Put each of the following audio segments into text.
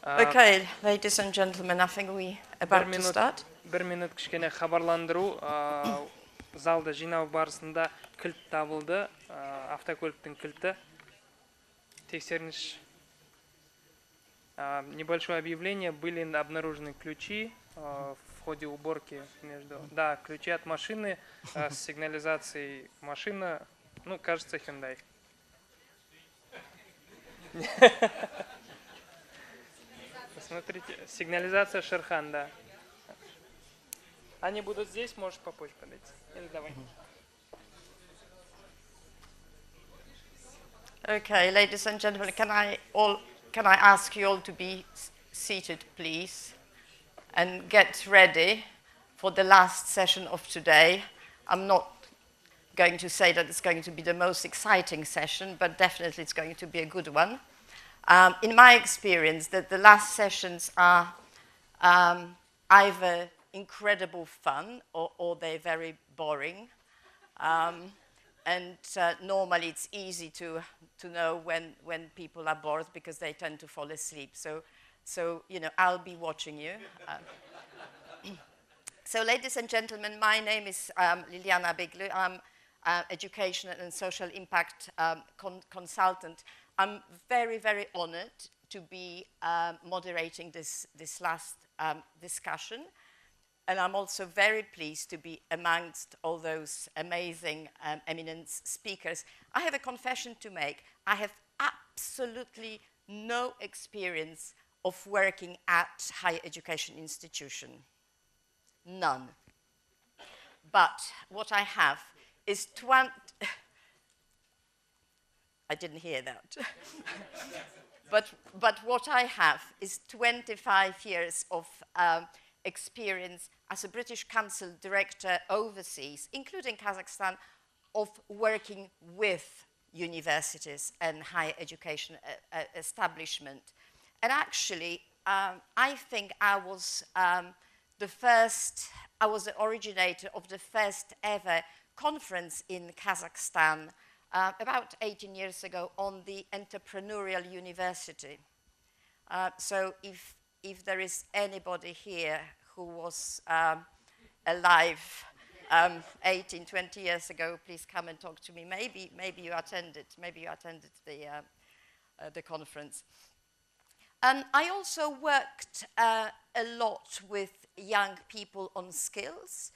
Okay, ladies and gentlemen, I think we about to start. Bir minut kішкене хабарландыру. Залда жинау барысында кілт табылды. Автокөліктің кілті. Тексерініш. Небольшое объявление. Были обнаружены ключи в ходе уборки между... Да, ключи от машины с сигнализацией машина. Ну, кажется, Hyundai. Смотрите, сигнализация Шерхан, да. Они будут здесь, можешь попозже подойти. Или давай. Okay, ladies and gentlemen, can I ask you all to be seated, please, and get ready for the last session of today. I'm not going to say that it's going to be the most exciting session, but definitely it's going to be a good one. In my experience, that the last sessions are either incredible fun or they're very boring. Normally it's easy to know when people are bored because they tend to fall asleep. So you know, I'll be watching you. So ladies and gentlemen, my name is Liliana Biglou. I'm educational and social impact consultant. I'm very, very honored to be moderating this last discussion. And I'm also very pleased to be amongst all those amazing eminent speakers. I have a confession to make. I have absolutely no experience of working at higher education institution. None. But what I have is I didn't hear that. but what I have is 25 years of experience as a British Council Director overseas, including Kazakhstan, of working with universities and higher education establishment. And actually, I think I was the originator of the first ever conference in Kazakhstan about 18 years ago on the entrepreneurial university. So if there is anybody here who was alive 18, 20 years ago, please come and talk to me. Maybe you attended the conference. I also worked a lot with young people on skills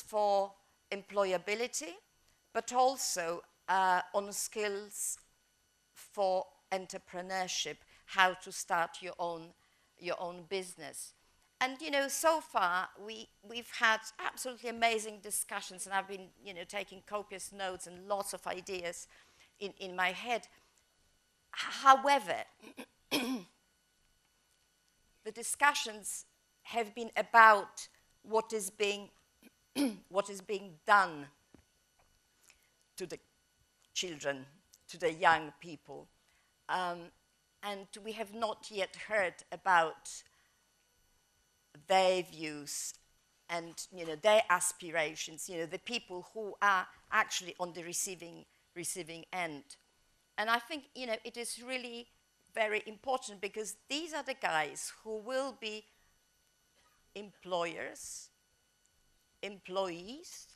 for employability, but also on skills for entrepreneurship, how to start your own business. And you know, so far we've had absolutely amazing discussions, and I've been taking copious notes and lots of ideas in my head. However, the discussions have been about what is being done to the children, to the young people. And we have not yet heard about their views and their aspirations, the people who are actually on the receiving end. And I think it is really very important because these are the guys who will be employers, employees,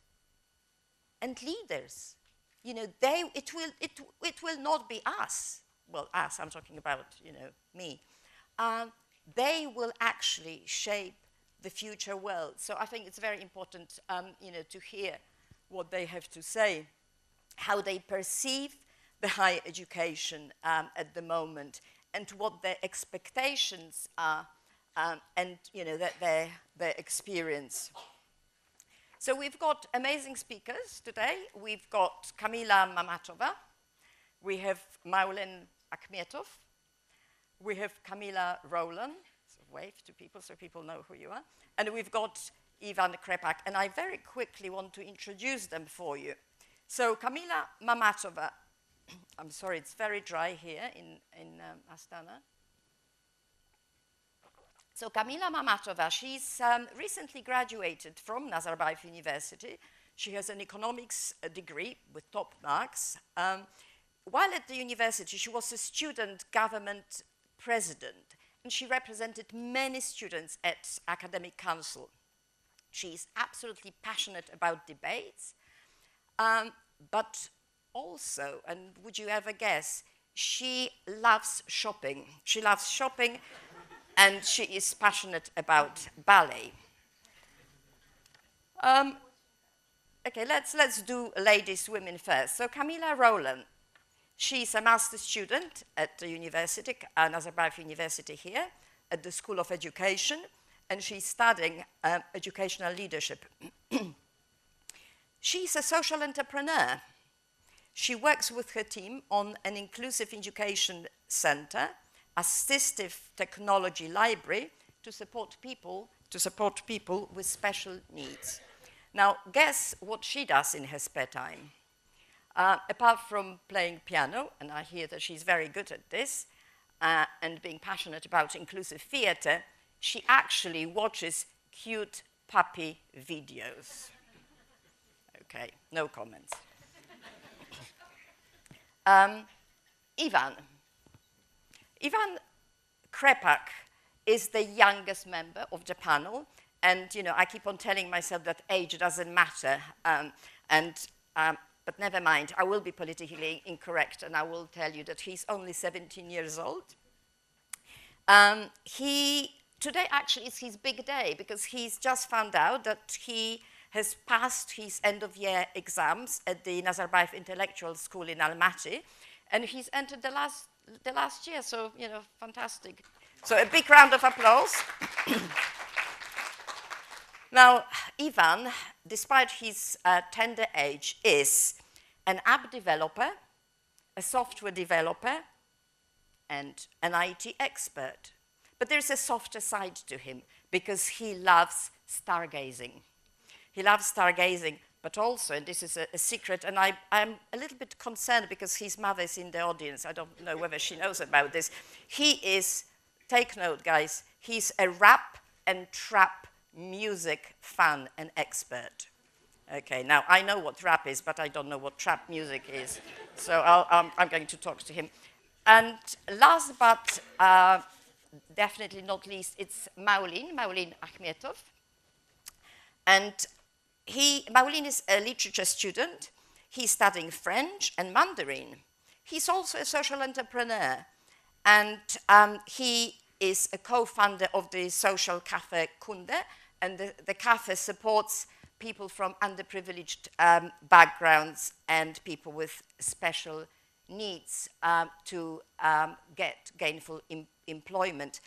and leaders. It will not be us. Well, us, I'm talking about, me. They will actually shape the future world. So I think it's very important, to hear what they have to say, how they perceive the higher education at the moment, and what their expectations are, and their experience. So we've got amazing speakers today. We've got Camilla Mametova. We have Maulen Akhmetov. We have Camilla Rowland. So wave to people so people know who you are. And we've got Krepak. And I very quickly want to introduce them for you. So Camilla Mametova. I'm sorry, it's very dry here in Astana. So Camilla Mametova, she's recently graduated from Nazarbayev University. She has an economics degree with top marks. While at the university, she was a student government president, and she represented many students at academic council. She's absolutely passionate about debates, but also, and would you ever guess, she loves shopping. She loves shopping, and she is passionate about ballet. Okay, let's do ladies, women first. So Camilla Rowland, she's a master's student at the university, Nazarbayev University here, at the School of Education, and she's studying educational leadership. She's a social entrepreneur. She works with her team on an inclusive education center, assistive technology library to support people with special needs. Now, guess what she does in her spare time? Apart from playing piano, and I hear that she's very good at this, and being passionate about inclusive theater, she actually watches cute puppy videos. Okay, no comments. Ivan Krepak is the youngest member of the panel, and I keep on telling myself that age doesn't matter, but never mind, I will be politically incorrect, and I will tell you that he's only 17 years old. Today actually is his big day, because he's just found out that he has passed his end-of-year exams at the Nazarbayev Intellectual School in Almaty, and he's entered the last year, so, fantastic. So a big round of applause. Now, Ivan, despite his tender age, is an app developer, a software developer, and an IT expert. But there's a softer side to him, because he loves stargazing. He loves stargazing, but also, and this is a secret, and I'm a little bit concerned because his mother is in the audience. I don't know whether she knows about this. He is, take note, guys, he's a rap and trap music fan and expert. Okay, now I know what rap is, but I don't know what trap music is. So I'm going to talk to him. And last but definitely not least, it's Maulen Akhmetov. And Maulen is a literature student. He's studying French and Mandarin. He's also a social entrepreneur. And he is a co-founder of the social cafe Kunde. And the cafe supports people from underprivileged backgrounds and people with special needs to get gainful employment.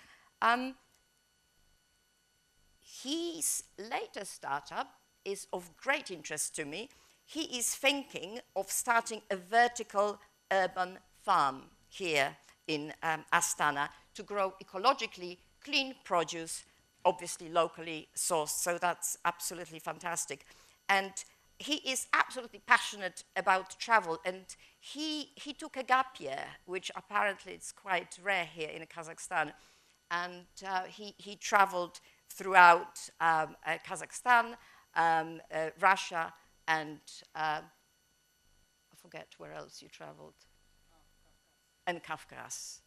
His latest startup is of great interest to me. He is thinking of starting a vertical urban farm here in Astana to grow ecologically clean produce, obviously locally sourced, so that's absolutely fantastic. And he is absolutely passionate about travel, and he took a gap year, which apparently is quite rare here in Kazakhstan, and he traveled throughout Kazakhstan, Russia, and I forget where else you traveled. And Kafkas.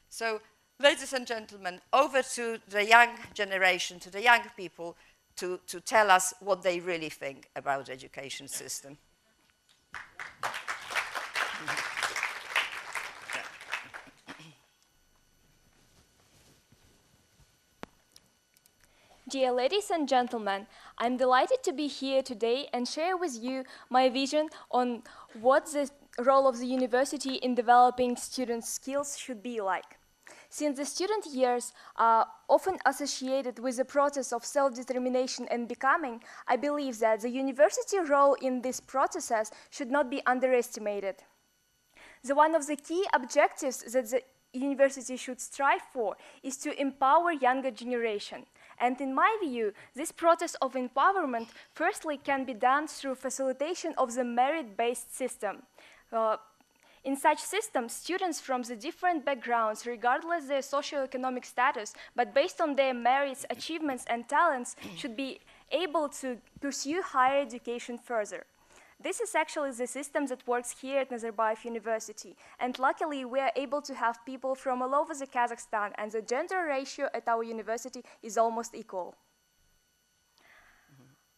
So, ladies and gentlemen, over to the young generation, to the young people, to tell us what they really think about the education system. Dear ladies and gentlemen, I'm delighted to be here today and share with you my vision on what the role of the university in developing students' skills should be like. Since the student years are often associated with the process of self-determination and becoming, I believe that the university role in these processes should not be underestimated. One of the key objectives that the university should strive for is to empower younger generation. And in my view, this process of empowerment firstly can be done through facilitation of the merit-based system. In such systems, students from the different backgrounds, regardless their socioeconomic status, but based on their merits, achievements, and talents, should be able to pursue higher education further. This is actually the system that works here at Nazarbayev University. And luckily, we are able to have people from all over the Kazakhstan, and the gender ratio at our university is almost equal.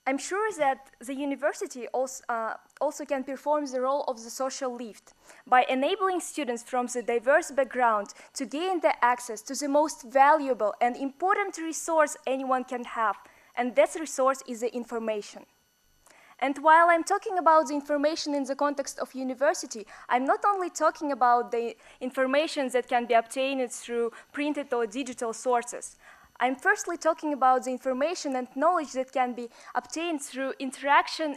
I'm sure that the university also can perform the role of the social lift by enabling students from the diverse background to gain the access to the most valuable and important resource anyone can have, and that resource is the information. And while I'm talking about the information in the context of university, I'm not only talking about the information that can be obtained through printed or digital sources. I'm firstly talking about the information and knowledge that can be obtained through interaction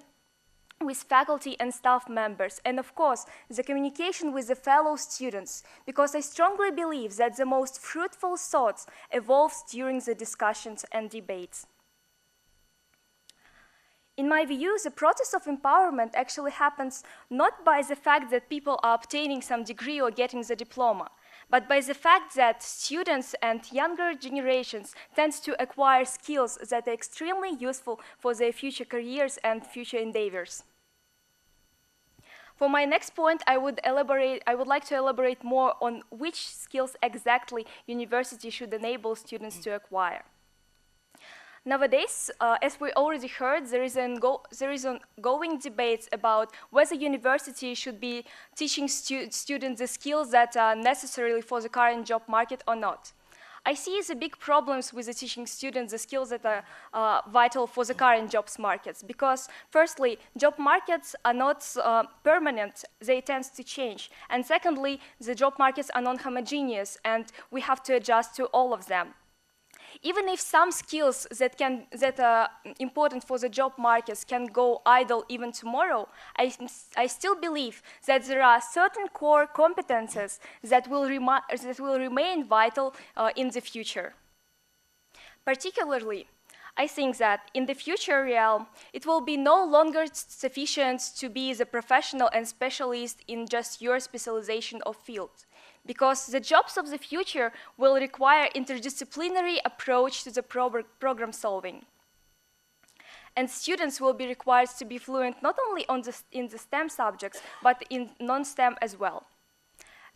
with faculty and staff members, and of course, the communication with the fellow students, because I strongly believe that the most fruitful thoughts evolve during the discussions and debates. In my view, the process of empowerment actually happens not by the fact that people are obtaining some degree or getting the diploma, but by the fact that students and younger generations tend to acquire skills that are extremely useful for their future careers and future endeavors. For my next point, I would like to elaborate more on which skills exactly university should enable students to acquire. Nowadays, as we already heard, there is ongoing debates about whether university should be teaching students the skills that are necessary for the current job market or not. I see the big problems with the teaching students the skills that are vital for the current jobs markets, because firstly, job markets are not permanent, they tend to change. And secondly, the job markets are non-homogeneous and we have to adjust to all of them. Even if some skills that are important for the job markets can go idle even tomorrow, I still believe that there are certain core competences that will remain vital in the future. Particularly, I think that in the future realm, it will be no longer sufficient to be the professional and specialist in just your specialization or field, because the jobs of the future will require interdisciplinary approach to the program solving. And students will be required to be fluent not only in the STEM subjects, but in non-STEM as well.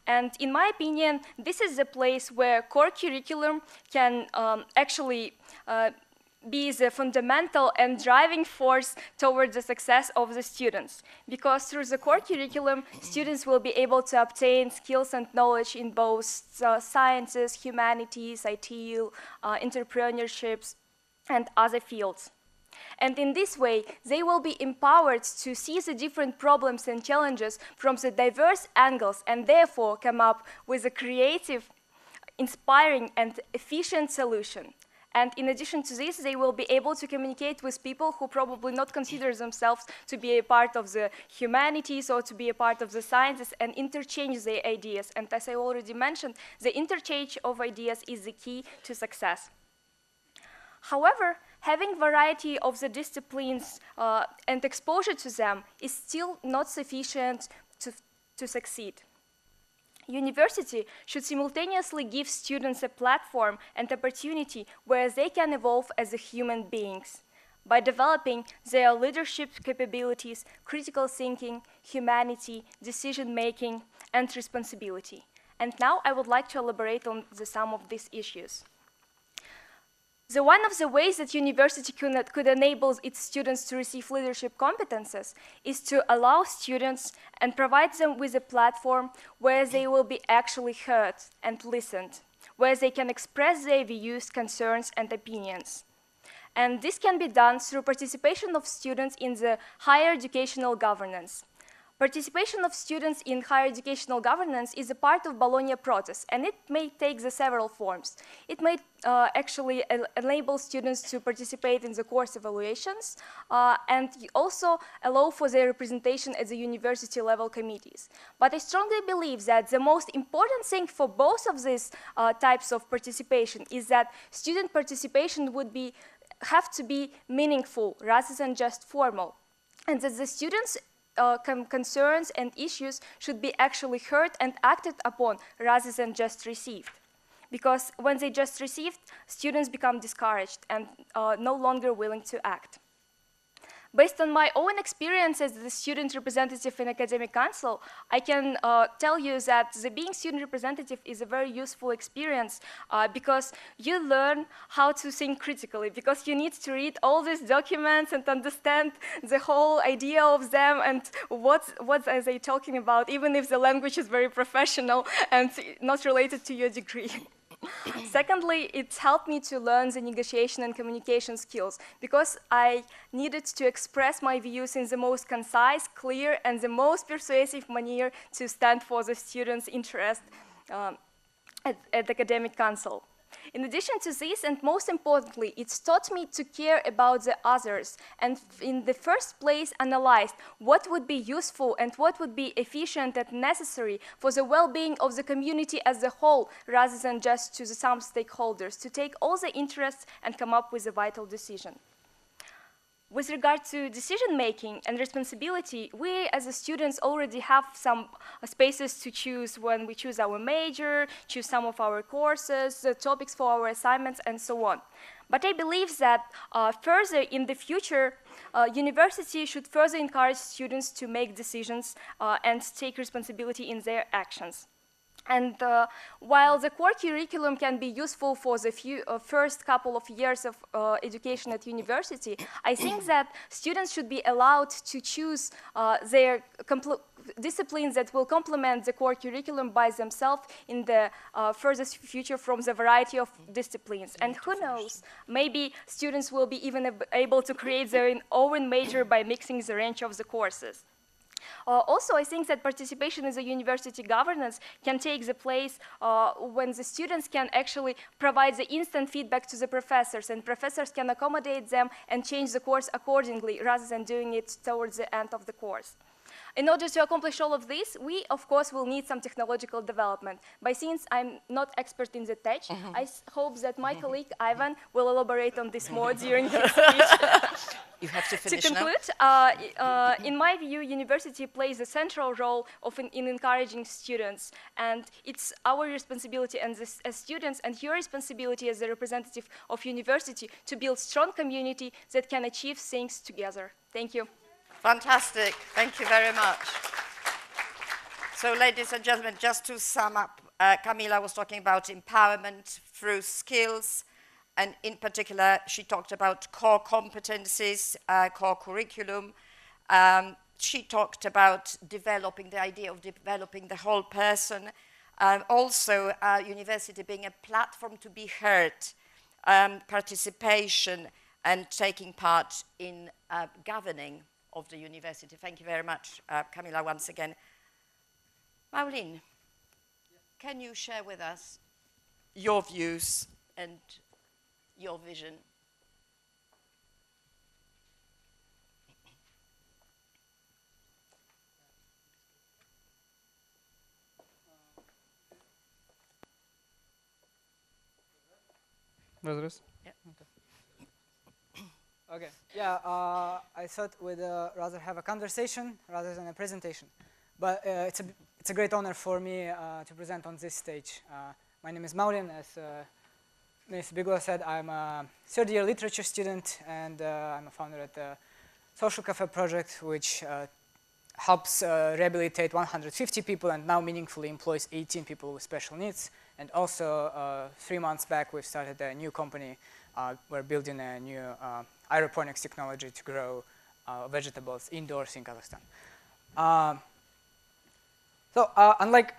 And in my opinion, this is the place where core curriculum can actually be the fundamental and driving force towards the success of the students. Because through the core curriculum, students will be able to obtain skills and knowledge in both sciences, humanities, IT, entrepreneurships, and other fields. And in this way, they will be empowered to see the different problems and challenges from the diverse angles and therefore come up with a creative, inspiring, and efficient solution. And in addition to this, they will be able to communicate with people who probably not consider themselves to be a part of the humanities or to be a part of the sciences and interchange their ideas. And as I already mentioned, the interchange of ideas is the key to success. However, having variety of the disciplines and exposure to them is still not sufficient to succeed. University should simultaneously give students a platform and opportunity where they can evolve as human beings by developing their leadership capabilities, critical thinking, humanity, decision-making, and responsibility. And now I would like to elaborate on some of these issues. One of the ways that university could enable its students to receive leadership competences is to allow students and provide them with a platform where they will be actually heard and listened, where they can express their views, concerns, and opinions. And this can be done through participation of students in the higher educational governance. Participation of students in higher educational governance is a part of Bologna process, and it may take the several forms. It may actually enable students to participate in the course evaluations and also allow for their representation at the university level committees. But I strongly believe that the most important thing for both of these types of participation is that student participation would have to be meaningful rather than just formal, and that the students' concerns and issues should be actually heard and acted upon rather than just received. Because when they just received, students become discouraged and no longer willing to act. Based on my own experience as the student representative in academic council, I can tell you that the being student representative is a very useful experience because you learn how to think critically, because you need to read all these documents and understand the whole idea of them and what are they talking about, even if the language is very professional and not related to your degree. Secondly, it helped me to learn the negotiation and communication skills because I needed to express my views in the most concise, clear, and the most persuasive manner to stand for the students' interest at academic council. In addition to this, and most importantly, it's taught me to care about the others and in the first place analyzed what would be useful and what would be efficient and necessary for the well-being of the community as a whole rather than just to some stakeholders, to take all the interests and come up with a vital decision. With regard to decision-making and responsibility, we as students already have some spaces to choose when we choose our major, choose some of our courses, the topics for our assignments, and so on. But I believe that further in the future, university should further encourage students to make decisions and take responsibility in their actions. And while the core curriculum can be useful for the first couple of years of education at university, I think that students should be allowed to choose their disciplines that will complement the core curriculum by themselves in the furthest future from the variety of disciplines. And who knows, maybe students will be even able to create their own major by mixing the range of the courses. Also, I think that participation in the university governance can take the place when the students can actually provide the instant feedback to the professors, and professors can accommodate them and change the course accordingly rather than doing it towards the end of the course. In order to accomplish all of this, we, of course, will need some technological development. But since I'm not expert in the tech, I hope that my colleague, Ivan, will elaborate on this more during his speech. You have to finish To conclude, in my view, university plays a central role in encouraging students. And it's our responsibility as students and your responsibility as a representative of university to build strong community that can achieve things together. Thank you. Fantastic. Thank you very much. So, ladies and gentlemen, just to sum up, Kamila was talking about empowerment through skills, and in particular, she talked about core competencies, core curriculum. She talked about developing the idea of developing the whole person. Also, university being a platform to be heard, participation, and taking part in governing of the university. Thank you very much, Kamila, once again. Maulen, can you share with us your views and your vision? Yeah. Okay. Yeah, I thought we'd rather have a conversation rather than a presentation. But it's a great honor for me to present on this stage. My name is Maulen. As Ms. Biglou said, I'm a third-year literature student, and I'm a founder at the Social Cafe project, which helps rehabilitate 150 people and now meaningfully employs 18 people with special needs. And also, 3 months back, we've started a new company. We're building a new aeroponics technology to grow vegetables indoors in Kazakhstan. So unlike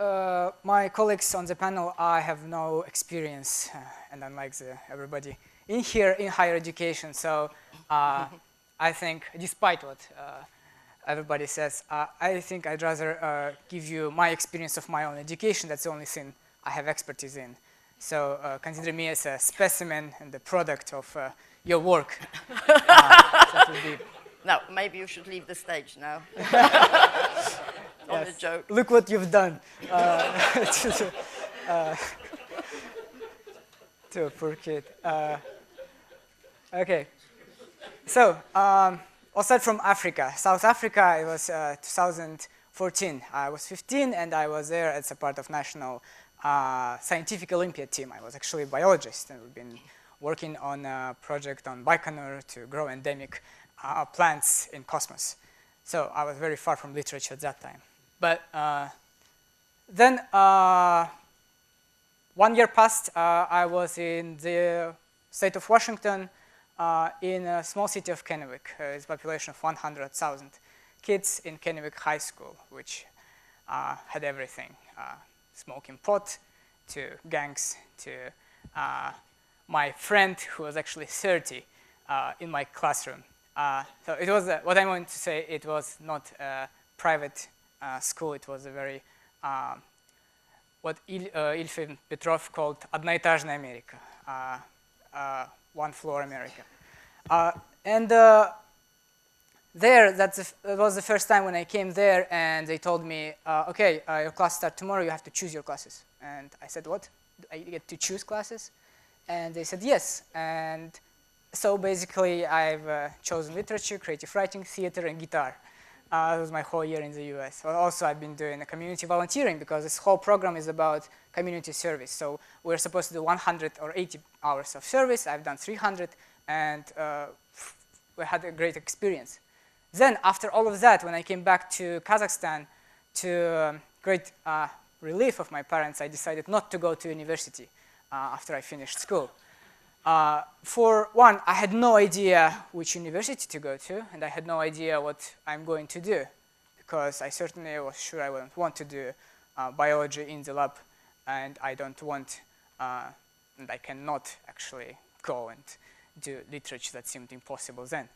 my colleagues on the panel, I have no experience, and unlike everybody in here in higher education. So I think, despite what everybody says, I think I'd rather give you my experience of my own education. That's the only thing I have expertise in. So consider me as a specimen and the product of your work. That would be. Now, maybe you should leave the stage now. On a joke. Look what you've done to a poor kid. Okay. So, I'll start from Africa. South Africa, it was 2014. I was 15, and I was there as a part of National Scientific Olympiad team. I was actually a biologist, and we've been working on a project on Baikonur to grow endemic plants in cosmos. So I was very far from literature at that time. But then 1 year passed. I was in the state of Washington in a small city of Kennewick. It's a population of 100,000 kids in Kennewick High School, which had everything, smoking pot to gangs to my friend who was actually 30 in my classroom. So it was, what I want to say, it was not a private school, it was a very, what Ilfin Petrov called одноэтажная America, one floor America. And there, that was the first time when I came there and they told me, okay, your class starts tomorrow, you have to choose your classes. And I said, what? I get to choose classes? And they said, yes. And so basically, I've chosen literature, creative writing, theater, and guitar. That was my whole year in the US. Also, I've been doing a community volunteering because this whole program is about community service. So we're supposed to do 100 or 80 hours of service. I've done 300, and we had a great experience. Then, after all of that, when I came back to Kazakhstan, to great relief of my parents, I decided not to go to university after I finished school. For one, I had no idea which university to go to, and I had no idea what I'm going to do, because I certainly was sure I wouldn't want to do biology in the lab, and I don't want, and I cannot actually go and do literature. That seemed impossible then.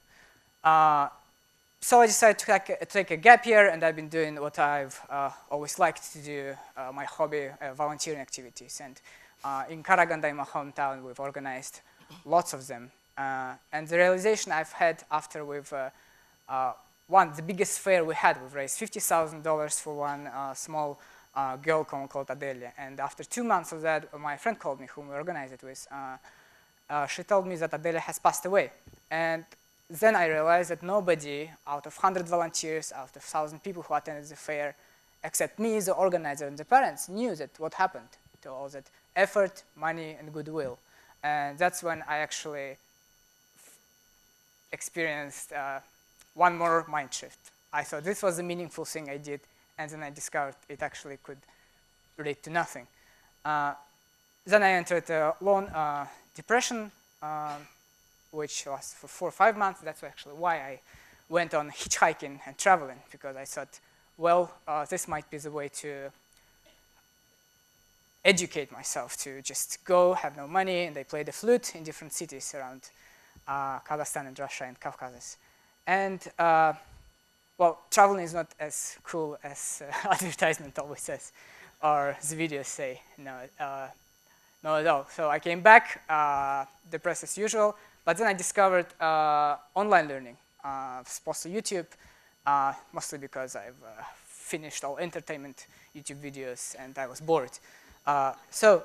So I decided to take a gap year, and I've been doing what I've always liked to do, my hobby, volunteering activities. And in Karaganda, my hometown, we've organized lots of them. And the realization I've had after we've, the biggest fair we had, we've raised $50,000 for one small girl called Adelia. And after 2 months of that, my friend called me, whom we organized it with. She told me that Adelia has passed away. And then I realized that nobody out of 100 volunteers, out of 1,000 people who attended the fair, except me, the organizer, and the parents, knew that what happened to all that effort, money, and goodwill. And that's when I actually experienced one more mind shift. I thought this was a meaningful thing I did, and then I discovered it actually could relate to nothing. Then I entered a long depression, which was for 4 or 5 months. That's actually why I went on hitchhiking and traveling, because I thought, well, this might be the way to educate myself, to just go, have no money, and I play the flute in different cities around Kazakhstan and Russia and Caucasus. And, well, traveling is not as cool as advertisement always says, or the videos say, no, not at all. So I came back, depressed as usual, but then I discovered online learning, mostly YouTube, mostly because I've finished all entertainment YouTube videos and I was bored. So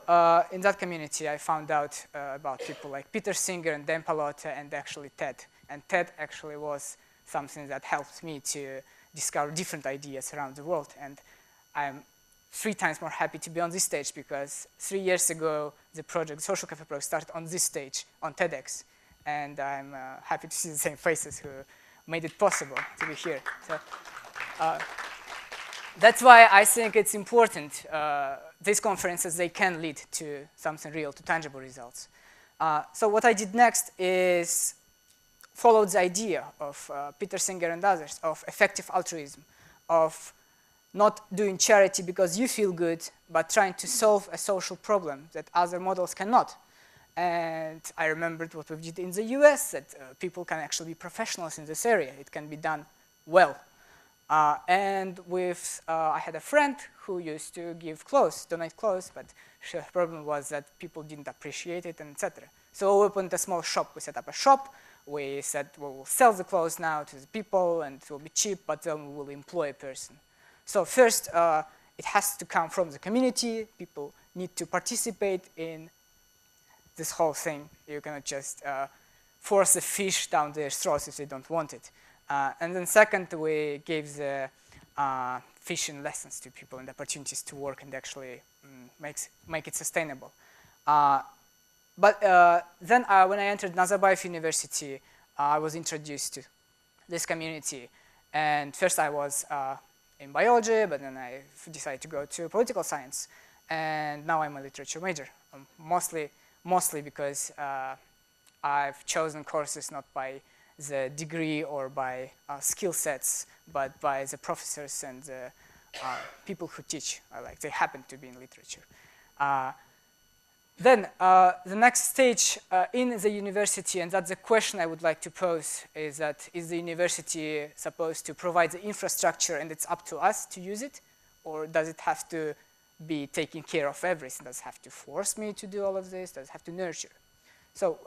in that community, I found out about people like Peter Singer and Dan Pallotta and actually TED. And TED actually was something that helped me to discover different ideas around the world. And I'm 3 times more happy to be on this stage because 3 years ago, the project, Social Cafe Project, started on this stage, on TEDx. And I'm happy to see the same faces who made it possible to be here. So that's why I think it's important. These conferences, they can lead to something real, to tangible results. So what I did next is followed the idea of Peter Singer and others of effective altruism, of not doing charity because you feel good, but trying to solve a social problem that other models cannot. And I remembered what we did in the US, that people can actually be professionals in this area. It can be done well. And with, I had a friend who used to give clothes, donate clothes, but the problem was that people didn't appreciate it, and etc. So we opened a small shop. We set up a shop. We said, well, we'll sell the clothes now to the people, and it will be cheap, but then we will employ a person. So first, it has to come from the community. People need to participate in this whole thing. You cannot just force the fish down their throats if they don't want it. And then second, we gave the fishing lessons to people and opportunities to work and actually make it sustainable. But then when I entered Nazarbayev University, I was introduced to this community. And first I was in biology, but then I decided to go to political science. And now I'm a literature major, mostly because I've chosen courses not by the degree or by skill sets, but by the professors and the people who teach. They happen to be in literature. Then the next stage in the university, and that's the question I would like to pose, is that is the university supposed to provide the infrastructure and it's up to us to use it? Or does it have to be taking care of everything? Does it have to force me to do all of this? Does it have to nurture? So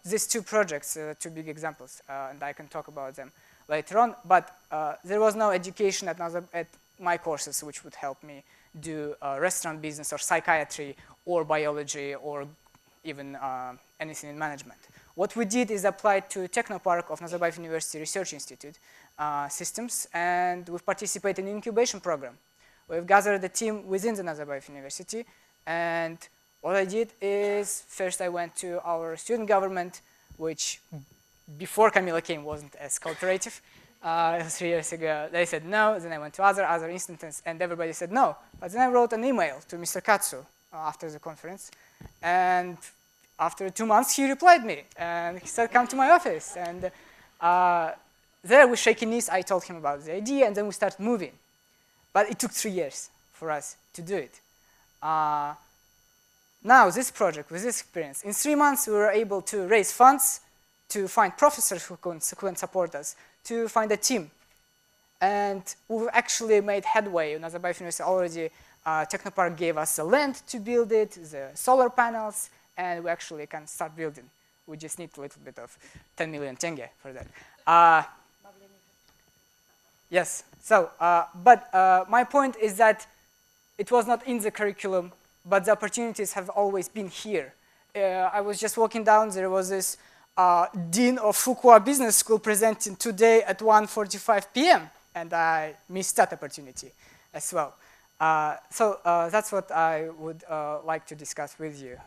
these two projects, two big examples, and I can talk about them later on, but there was no education at my courses which would help me do restaurant business or psychiatry or biology or even anything in management. What we did is applied to Technopark of Nazarbayev University Research Institute systems, and we've participated in an incubation program. We've gathered a team within the Nazarbayev University, and what I did is first I went to our student government, which before Kamila came wasn't as cooperative. 3 years ago, they said no. Then I went to other instances, and everybody said no. But then I wrote an email to Mr. Katsu after the conference, and after 2 months, he replied me, and he said, "Come to my office." And there, with shaky knees, I told him about the idea, and then we started moving. But it took 3 years for us to do it. Now, this project, with this experience, in 3 months, we were able to raise funds, to find professors who can support us, to find a team. And we've actually made headway. Nazarbayev University already, Technopark gave us the land to build it, the solar panels, and we actually can start building. We just need a little bit of 10 million tenge for that. Yes, so, but my point is that it was not in the curriculum, but the opportunities have always been here. I was just walking down, there was this Dean of Fuqua Business School presenting today at 1:45 p.m. and I missed that opportunity as well. So that's what I would like to discuss with you.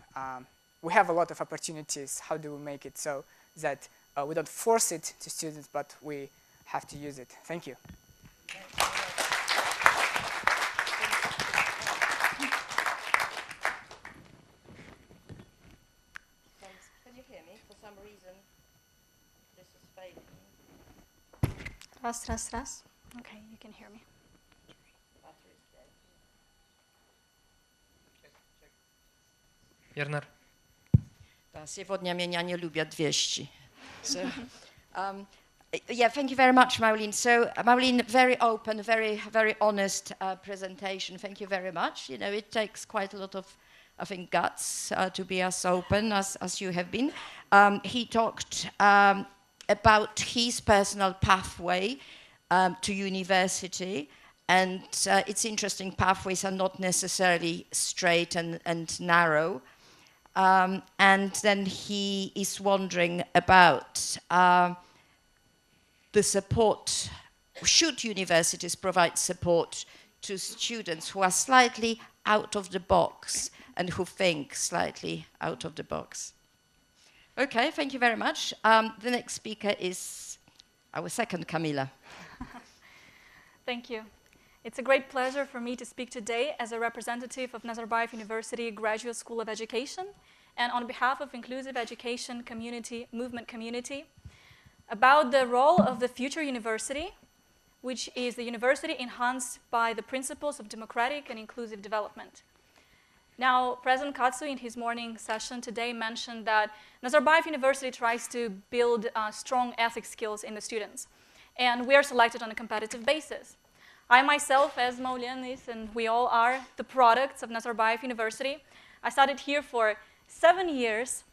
We have a lot of opportunities. How do we make it so that we don't force it to students, but we have to use it? Thank you. Can you hear me? For some reason, this is fading. Раз. Okay, you can hear me. Battery's dead. Werner. Сегодня меня не любят вещи. So, yeah, thank you very much, Maulen. So, Maulen, very open, very honest presentation. Thank you very much. You know, it takes quite a lot of, I think, guts to be as open as you have been. He talked about his personal pathway to university, and it's interesting, pathways are not necessarily straight and narrow. And then he is wondering about the support. Should universities provide support to students who are slightly out of the box and who think slightly out of the box? Okay, thank you very much. The next speaker is our second Kamila. Thank you. It's a great pleasure for me to speak today as a representative of Nazarbayev University Graduate School of Education and on behalf of Inclusive Education Movement Community about the role of the future university, which is the university enhanced by the principles of democratic and inclusive development. Now, President Katsu in his morning session today mentioned that Nazarbayev University tries to build strong ethics skills in the students, and we are selected on a competitive basis. I myself, as Maulen is, and we all are, the products of Nazarbayev University. I studied here for 7 years,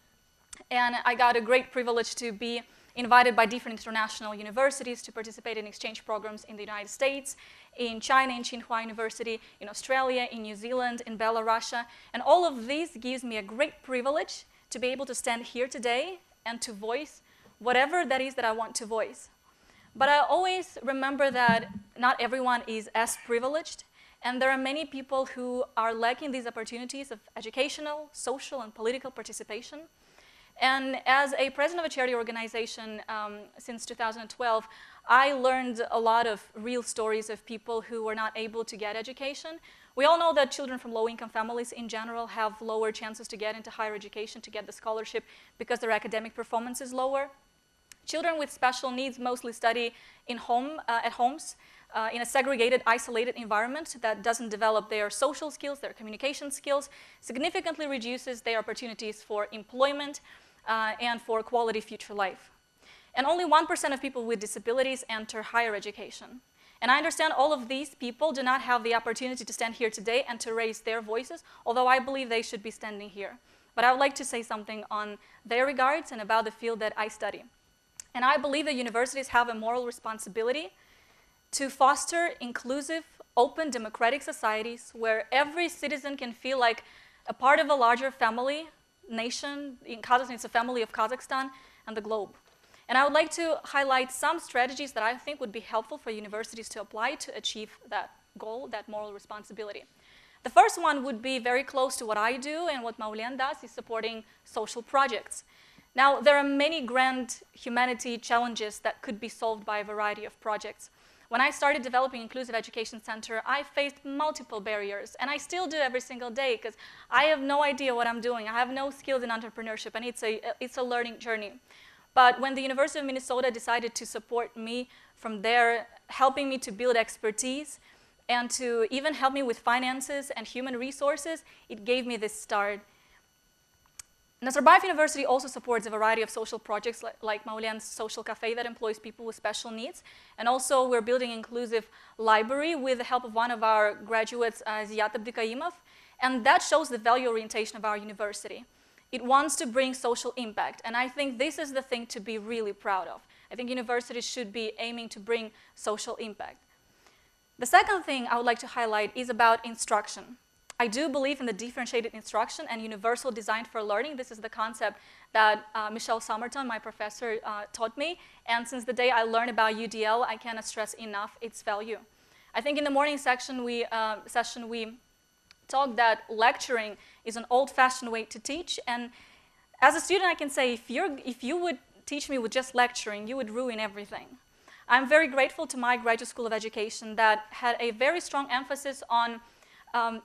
and I got a great privilege to be invited by different international universities to participate in exchange programs in the United States, in China, in Tsinghua University, in Australia, in New Zealand, in Belarus. And all of this gives me a great privilege to be able to stand here today and to voice whatever that is that I want to voice. But I always remember that not everyone is as privileged, and there are many people who are lacking these opportunities of educational, social, and political participation. And as a president of a charity organization since 2012, I learned a lot of real stories of people who were not able to get education. We all know that children from low-income families in general have lower chances to get into higher education, to get the scholarship, because their academic performance is lower. Children with special needs mostly study at homes, in a segregated, isolated environment that doesn't develop their social skills, their communication skills, significantly reduces their opportunities for employment and for quality future life. And only 1% of people with disabilities enter higher education. And I understand all of these people do not have the opportunity to stand here today and to raise their voices, although I believe they should be standing here. But I would like to say something on their regards and about the field that I study. And I believe that universities have a moral responsibility to foster inclusive, open, democratic societies where every citizen can feel like a part of a larger family, nation. In Kazakhstan, it's a family of Kazakhstan and the globe. And I would like to highlight some strategies that I think would be helpful for universities to apply to achieve that goal, that moral responsibility. The first one would be very close to what I do and what Maulen does, is supporting social projects. Now, there are many grand humanity challenges that could be solved by a variety of projects. When I started developing Inclusive Education Center, I faced multiple barriers, and I still do every single day, because I have no idea what I'm doing. I have no skills in entrepreneurship, and it's a learning journey. But when the University of Minnesota decided to support me from there, helping me to build expertise and to even help me with finances and human resources, it gave me this start. Nazarbayev University also supports a variety of social projects like Maulen's social cafe that employs people with special needs. And also we're building an inclusive library with the help of one of our graduates, Ziyad Abdikaimov. And that shows the value orientation of our university. It wants to bring social impact, and I think this is the thing to be really proud of. I think universities should be aiming to bring social impact. The second thing I would like to highlight is about instruction. I do believe in the differentiated instruction and universal design for learning. This is the concept that Michelle Somerton, my professor, taught me, and since the day I learned about UDL, I cannot stress enough its value. I think in the morning session we talked that lecturing is an old-fashioned way to teach, and as a student I can say if you would teach me with just lecturing, you would ruin everything. I'm very grateful to my graduate school of education that had a very strong emphasis on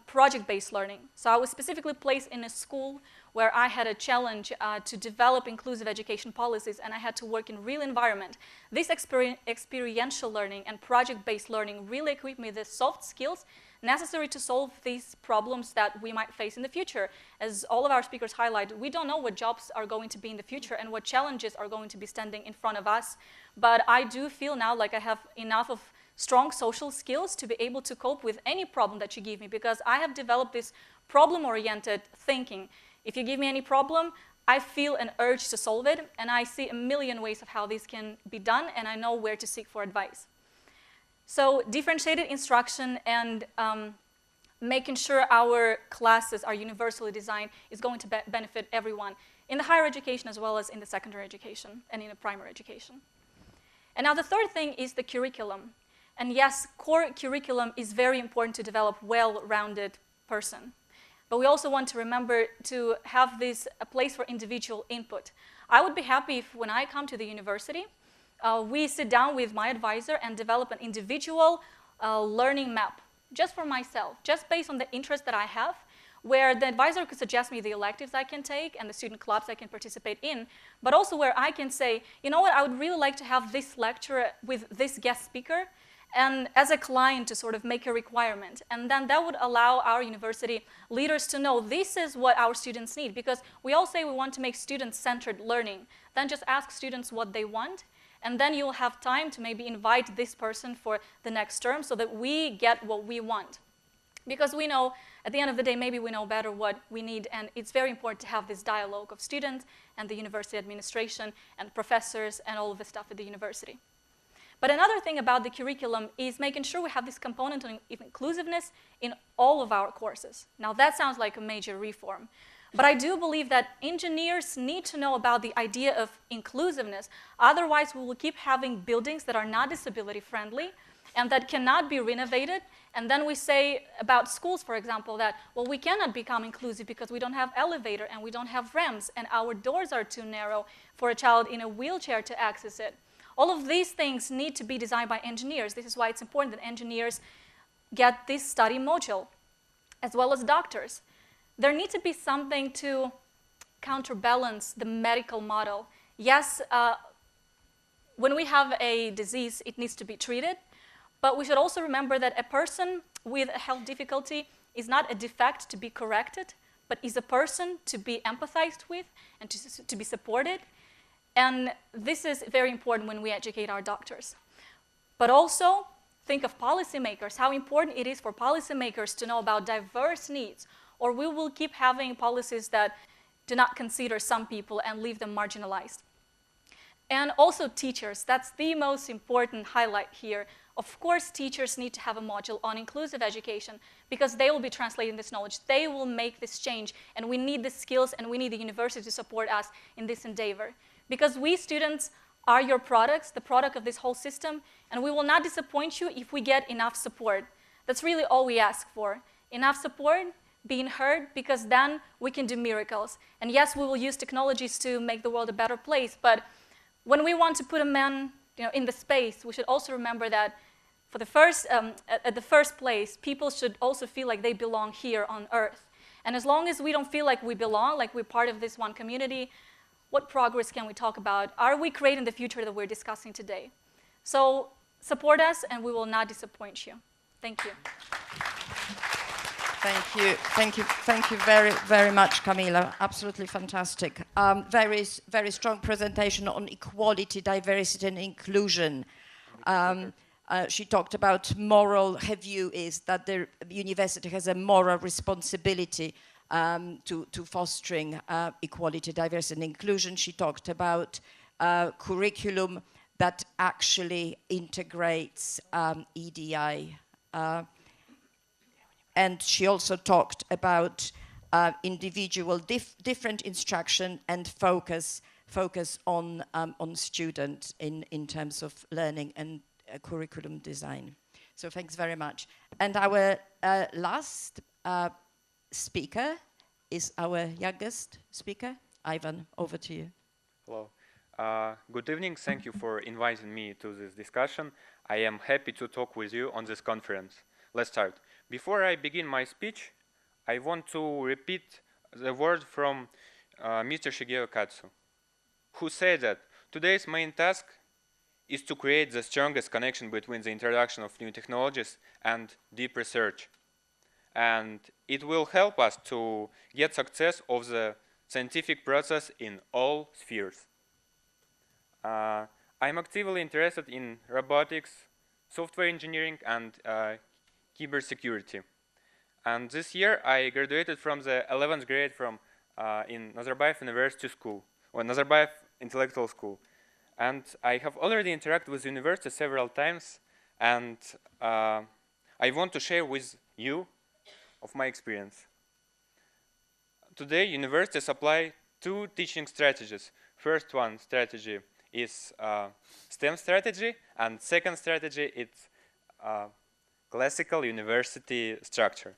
project-based learning. So I was specifically placed in a school where I had a challenge to develop inclusive education policies, and I had to work in real environment. This experiential learning and project-based learning really equipped me with the soft skills necessary to solve these problems that we might face in the future. As all of our speakers highlighted, we don't know what jobs are going to be in the future and what challenges are going to be standing in front of us. But I do feel now like I have enough of strong social skills to be able to cope with any problem that you give me, because I have developed this problem-oriented thinking. If you give me any problem, I feel an urge to solve it, and I see a million ways of how this can be done, and I know where to seek for advice. So differentiated instruction and making sure our classes are universally designed is going to benefit everyone in the higher education as well as in the secondary education and in the primary education. And now the third thing is the curriculum. And yes, core curriculum is very important to develop well-rounded person. But we also want to remember to have this a place for individual input. I would be happy if when I come to the university, we sit down with my advisor and develop an individual learning map just for myself, just based on the interest that I have, where the advisor could suggest me the electives I can take and the student clubs I can participate in, but also where I can say, you know what, I would really like to have this lecture with this guest speaker, and as a client to sort of make a requirement. And then that would allow our university leaders to know this is what our students need, because we all say we want to make student-centered learning. Then just ask students what they want, and then you'll have time to maybe invite this person for the next term so that we get what we want. Because we know, at the end of the day, maybe we know better what we need, and it's very important to have this dialogue of students and the university administration and professors and all of the stuff at the university. But another thing about the curriculum is making sure we have this component of inclusiveness in all of our courses. Now that sounds like a major reform, but I do believe that engineers need to know about the idea of inclusiveness. Otherwise, we will keep having buildings that are not disability friendly, and that cannot be renovated. And then we say about schools, for example, that, well, we cannot become inclusive because we don't have elevator and we don't have ramps and our doors are too narrow for a child in a wheelchair to access it. All of these things need to be designed by engineers. This is why it's important that engineers get this study module, as well as doctors. There needs to be something to counterbalance the medical model. Yes, when we have a disease, it needs to be treated, but we should also remember that a person with a health difficulty is not a defect to be corrected, but is a person to be empathized with and to be supported. And this is very important when we educate our doctors. But also, think of policymakers, how important it is for policymakers to know about diverse needs, or we will keep having policies that do not consider some people and leave them marginalized. And also teachers, that's the most important highlight here. Of course, teachers need to have a module on inclusive education because they will be translating this knowledge. They will make this change, and we need the skills and we need the university to support us in this endeavor. Because we students are your products, the product of this whole system, and we will not disappoint you if we get enough support. That's really all we ask for. Enough support, being heard, because then we can do miracles. And yes, we will use technologies to make the world a better place, but when we want to put a man in the space, we should also remember that for the first, at the first place, people should also feel like they belong here on Earth. And as long as we don't feel like we belong, like we're part of this one community, what progress can we talk about? Are we creating the future that we're discussing today? So support us, and we will not disappoint you. Thank you. Thank you very, very much, Kamila. Absolutely fantastic. Very strong presentation on equality, diversity, and inclusion. She talked about her view is that the university has a moral responsibility to fostering equality, diversity, and inclusion. She talked about curriculum that actually integrates EDI. And she also talked about individual different instruction and focus on students in terms of learning and curriculum design. So thanks very much. And our last speaker is our youngest speaker. Ivan, over to you. Hello. Good evening. Thank you for inviting me to this discussion. I am happy to talk with you on this conference. Let's start. Before I begin my speech, I want to repeat the word from Mr. Shigeo Katsu, who said that today's main task is to create the strongest connection between the introduction of new technologies and deep research. And it will help us to get success of the scientific process in all spheres. I'm actively interested in robotics, software engineering, and cybersecurity. And this year I graduated from the 11th grade in Nazarbayev University School, or Nazarbayev Intellectual School. And I have already interacted with the university several times, and I want to share with you of my experience. Today, universities apply two teaching strategies. First one strategy is STEM strategy, and second strategy is classical university structure.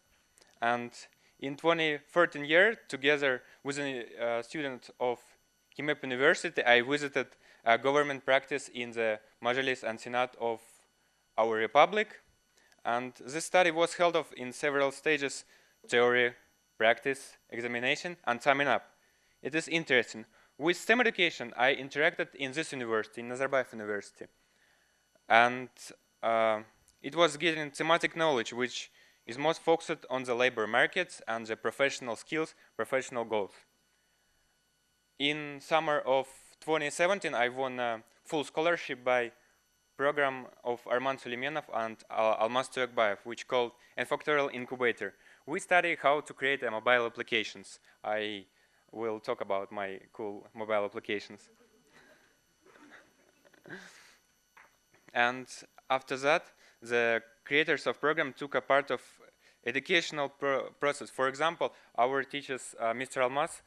And in 2014 year, together with a student of KIMEP University, I visited a government practice in the Majlis and Senate of our republic. And this study was held off in several stages: theory, practice, examination, and summing up. It is interesting. With STEM education, I interacted in this university, in Nazarbayev University. And it was getting thematic knowledge, which is most focused on the labor markets and the professional skills, professional goals. In summer of 2017, I won a full scholarship by program of Arman Suleimanov and Almaty, which called N-Factorial Incubator. We study how to create mobile applications. I will talk about my cool mobile applications. And after that, the creators of program took a part of educational process. For example, our teachers, Mr. Almas,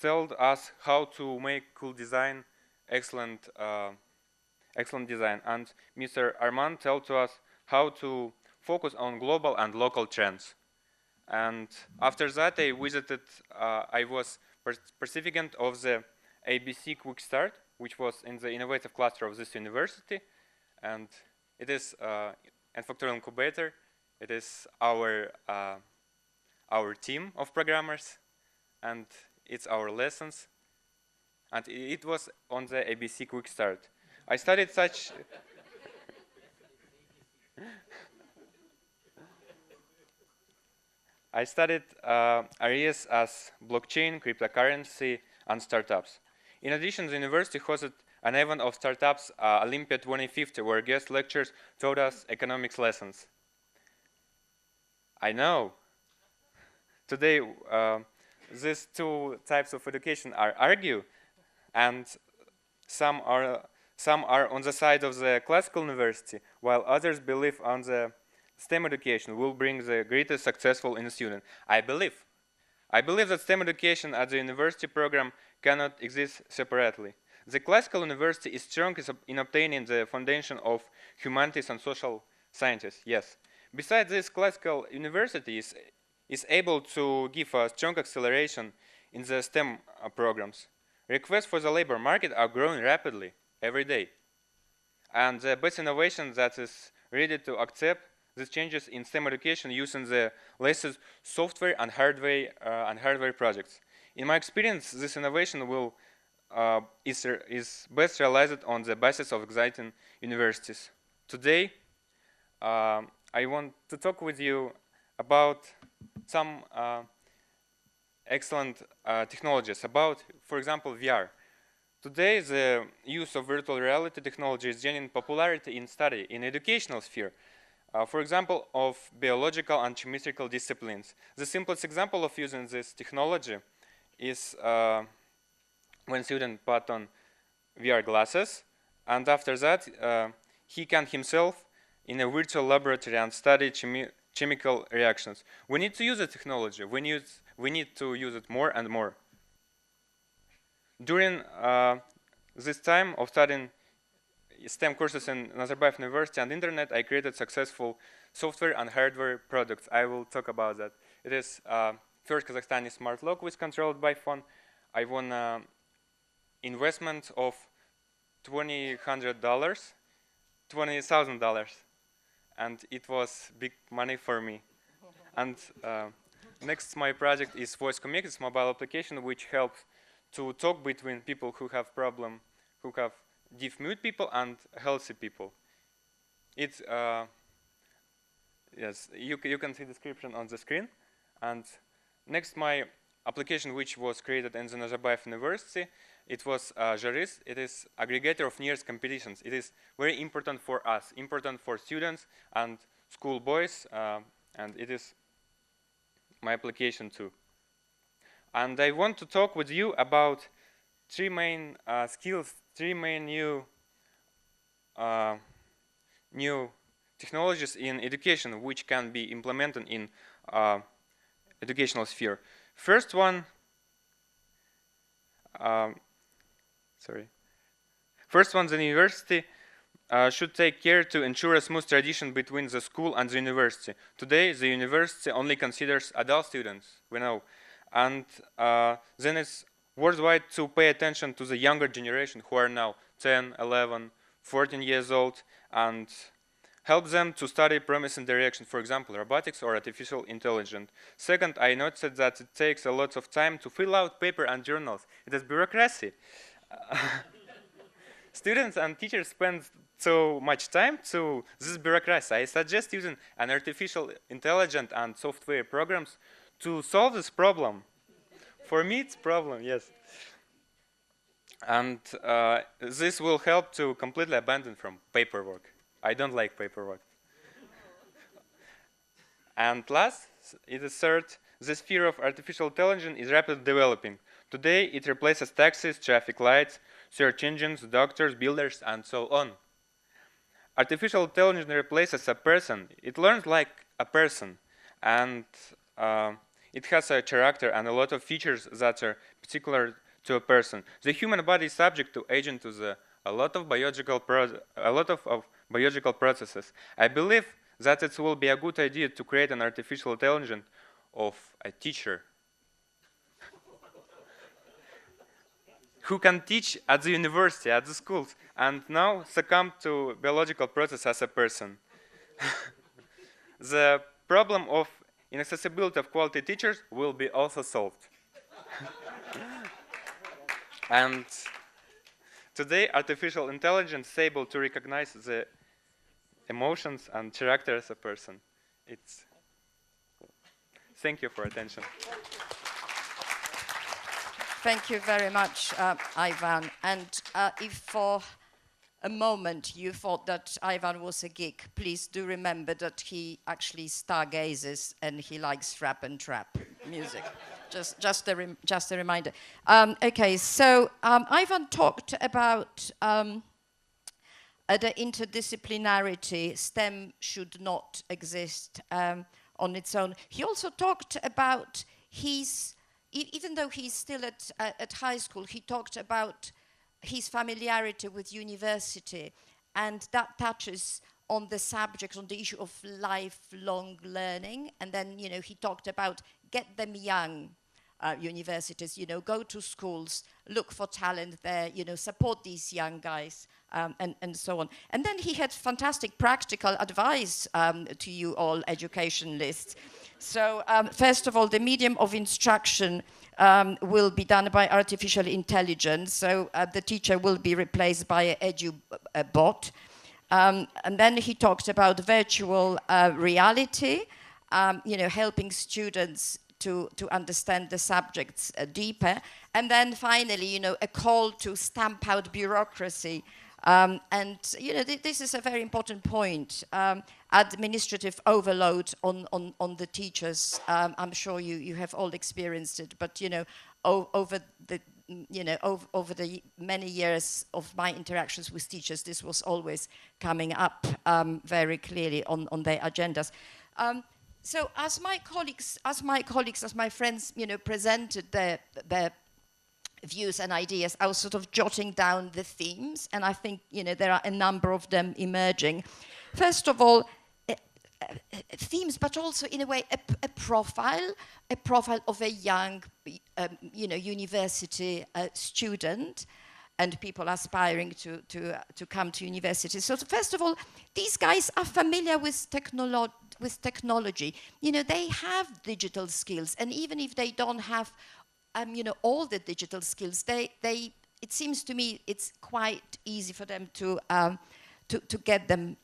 told us how to make cool design, excellent excellent design. And Mr. Armand told to us how to focus on global and local trends. And after that, I visited, I was participant of the ABC Quick Start, which was in the innovative cluster of this university. And it is an factorial incubator. It is our team of programmers, and it's our lessons. And it was on the ABC Quick Start. I studied such I studied areas as blockchain, cryptocurrency, and startups. In addition, the university hosted an event of startups, Olympia 2050, where guest lecturers taught us economics lessons. I know. Today, these two types of education are argue, and some are on the side of the classical university, while others believe on the STEM education will bring the greatest successful in a student. I believe that STEM education at the university program cannot exist separately. The classical university is strong in obtaining the foundation of humanities and social sciences, yes. Besides this, classical university is able to give a strong acceleration in the STEM programs. Requests for the labor market are growing rapidly every day. And the best innovation that is ready to accept these changes in STEM education using the latest software and hardware projects. In my experience, this innovation is best realized on the basis of exciting universities. Today, I want to talk with you about some excellent technologies, about, for example, VR. Today, the use of virtual reality technology is gaining popularity in study, in educational sphere. For example, of biological and chemical disciplines. The simplest example of using this technology is when student put on VR glasses, and after that, he can himself in a virtual laboratory and study chemical reactions. We need to use the technology. We need to use it more and more. During this time of studying STEM courses in Nazarbayev University and Internet, I created successful software and hardware products. I will talk about that. It is first Kazakhstani smart lock which is controlled by phone. I won investment of $20,000, and it was big money for me. And next, my project is Voice Commix. It's a mobile application which helps to talk between people who have problem, who have deaf-mute people and healthy people. It's yes, you can see the description on the screen. And next, my application which was created in the Nazarbayev University, it was Jaris. It is aggregator of nearest competitions. It is very important for us, important for students and school boys, and it is my application too. And I want to talk with you about three main skills, three main new technologies in education which can be implemented in educational sphere. First one, the university should take care to ensure a smooth transition between the school and the university. Today, the university only considers adult students, we know, and then it's worthwhile to pay attention to the younger generation who are now 10, 11, 14 years old, and help them to study promising direction, for example, robotics or artificial intelligence. Second, I noticed that it takes a lot of time to fill out paper and journals. It is bureaucracy. Students and teachers spend so much time to this bureaucracy. I suggest using an artificial intelligence and software programs to solve this problem. For me, it's a problem, yes. And this will help to completely abandon from paperwork. I don't like paperwork. And last, it is third, the sphere of artificial intelligence is rapidly developing. Today, it replaces taxis, traffic lights, search engines, doctors, builders, and so on. Artificial intelligence replaces a person. It learns like a person, and it has a character and a lot of features that are particular to a person. The human body is subject to aging to the a lot of biological processes. I believe that it will be a good idea to create an artificial intelligence of a teacher who can teach at the university, at the schools, and now succumb to biological process as a person. The problem of inaccessibility of quality teachers will be also solved. And today, artificial intelligence is able to recognize the emotions and character as a person. Thank you for attention. Thank you very much, Ivan. And if for a moment you thought that Ivan was a geek, please do remember that he actually stargazes and he likes rap and trap music. Just a reminder. Okay, so Ivan talked about the interdisciplinarity. STEM should not exist on its own. He also talked about even though he's still at high school, he talked about his familiarity with university, and that touches on the subject, on the issue of lifelong learning. And then, you know, he talked about get them young, universities, you know, go to schools, look for talent there, you know, support these young guys, and so on. And then he had fantastic practical advice to you all educationalists. So first of all, the medium of instruction will be done by artificial intelligence. So the teacher will be replaced by an EduBot. And then he talked about virtual reality, you know, helping students to understand the subjects deeper. And then finally, you know, a call to stamp out bureaucracy. And, you know, this is a very important point. Administrative overload on the teachers. I'm sure you have all experienced it, but, you know, over the many years of my interactions with teachers, this was always coming up very clearly on their agendas. So as my friends, you know, presented their views and ideas, I was sort of jotting down the themes, and I think, you know, there are a number of them emerging. First of all, themes, but also in a way a profile of a young, you know, university student and people aspiring to come to university. So first of all, these guys are familiar with technology. You know, they have digital skills, and even if they don't have you know, all the digital skills, it seems to me it's quite easy for them to get them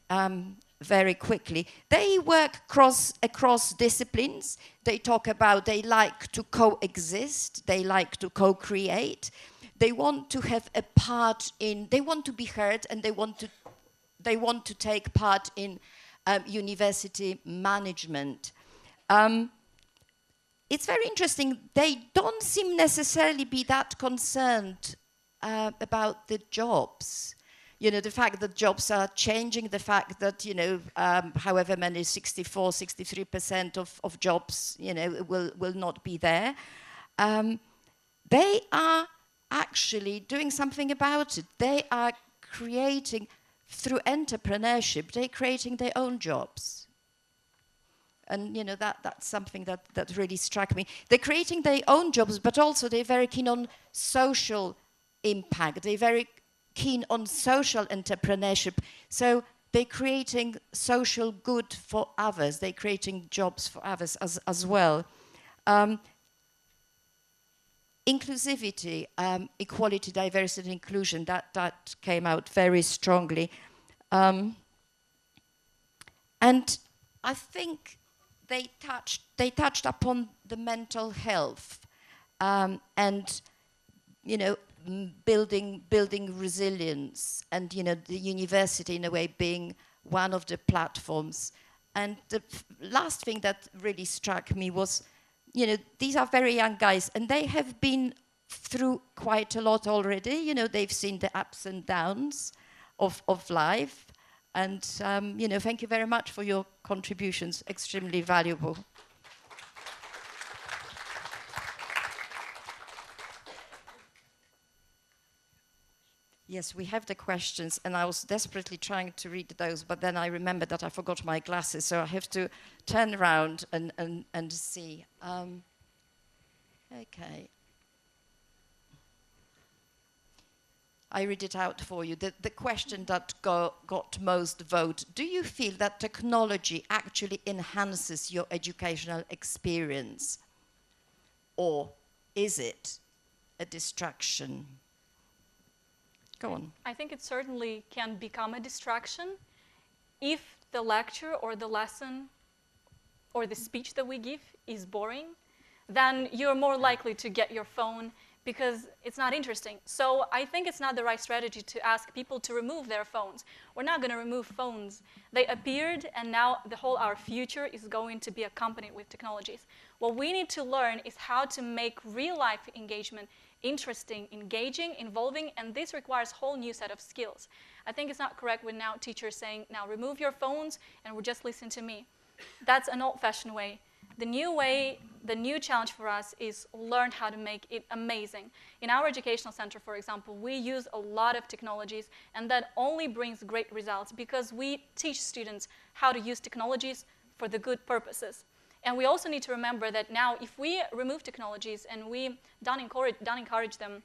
very quickly. They work across disciplines. They talk about they like to coexist, they like to co-create, they want to have a part in, they want to be heard, and they want to take part in university management. It's very interesting. They don't seem necessarily be that concerned about the jobs. You know, the fact that jobs are changing, the fact that, you know, however many, 63% of jobs, you know, will not be there. They are actually doing something about it. They are creating, through entrepreneurship, they're creating their own jobs. And, you know, that's something that really struck me. They're creating their own jobs, but also they're very keen on social impact. They're very keen on social entrepreneurship. So they're creating social good for others. They're creating jobs for others as well. Inclusivity, equality, diversity, inclusion, that came out very strongly. And I think they touched upon the mental health and, you know, building resilience, and, you know, the university in a way being one of the platforms. And the last thing that really struck me was, you know, these are very young guys, and they have been through quite a lot already. You know, they've seen the ups and downs of life. And, you know, thank you very much for your contributions, extremely valuable. Yes, we have the questions, and I was desperately trying to read those, but then I remembered that I forgot my glasses, so I have to turn around and see. Okay. I read it out for you. The question that got most vote: do you feel that technology actually enhances your educational experience, or is it a distraction? Go on. I think it certainly can become a distraction if the lecture or the lesson or the speech that we give is boring. Then you're more likely to get your phone because it's not interesting. So I think it's not the right strategy to ask people to remove their phones. We're not going to remove phones. They appeared, and now our future is going to be accompanied with technologies. What we need to learn is how to make real-life engagement interesting, engaging, involving, and this requires a whole new set of skills. I think it's not correct when now teachers saying, now remove your phones and we'll just listen to me. That's an old-fashioned way. The new way, the new challenge for us is learn how to make it amazing. In our educational center, for example, we use a lot of technologies, and that only brings great results because we teach students how to use technologies for the good purposes. And we also need to remember that now if we remove technologies and we don't encourage them,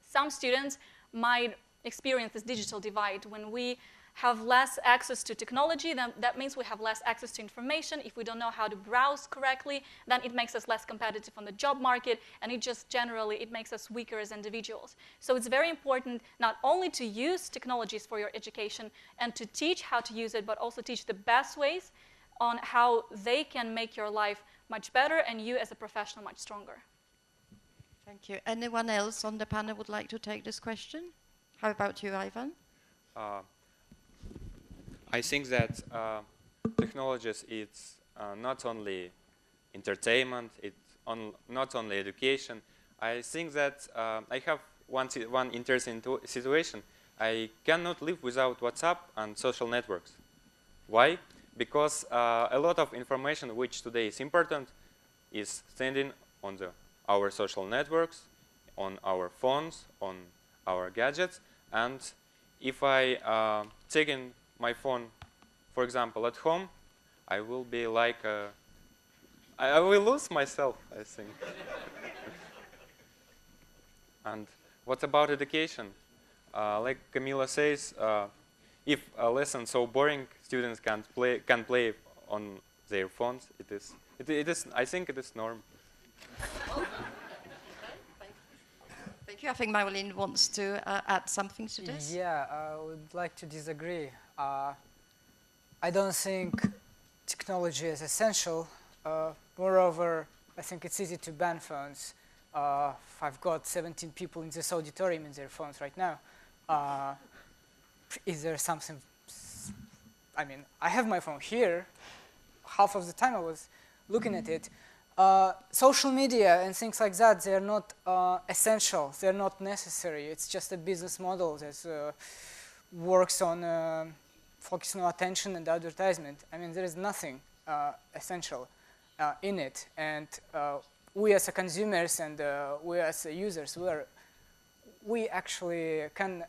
some students might experience this digital divide. When we have less access to technology, then that means we have less access to information. If we don't know how to browse correctly, then it makes us less competitive on the job market, and it just generally, it makes us weaker as individuals. So it's very important not only to use technologies for your education and to teach how to use it, but also teach the best ways on how they can make your life much better and you as a professional much stronger. Thank you. Anyone else on the panel would like to take this question? How about you, Ivan? I think that technologies, it's not only entertainment, it's not only education. I think that I have one interesting situation. I cannot live without WhatsApp and social networks. Why? Because a lot of information which today is important is standing on our social networks, on our phones, on our gadgets. And if I taking my phone, for example, at home, I will be like I will lose myself, I think. And what about education? Like Kamilla says, if a lesson so boring, students can play on their phones. It is. I think it is normal. Thank you. I think Maulen wants to add something to this. Yeah, I would like to disagree. I don't think technology is essential. Moreover, I think it's easy to ban phones. I've got 17 people in this auditorium in their phones right now. Is there something? I mean, I have my phone here. Half of the time I was looking at it. Social media and things like that, they're not essential. They're not necessary. It's just a business model that works on focusing on attention and advertisement. I mean, there is nothing essential in it. And we as consumers and we as users, we actually can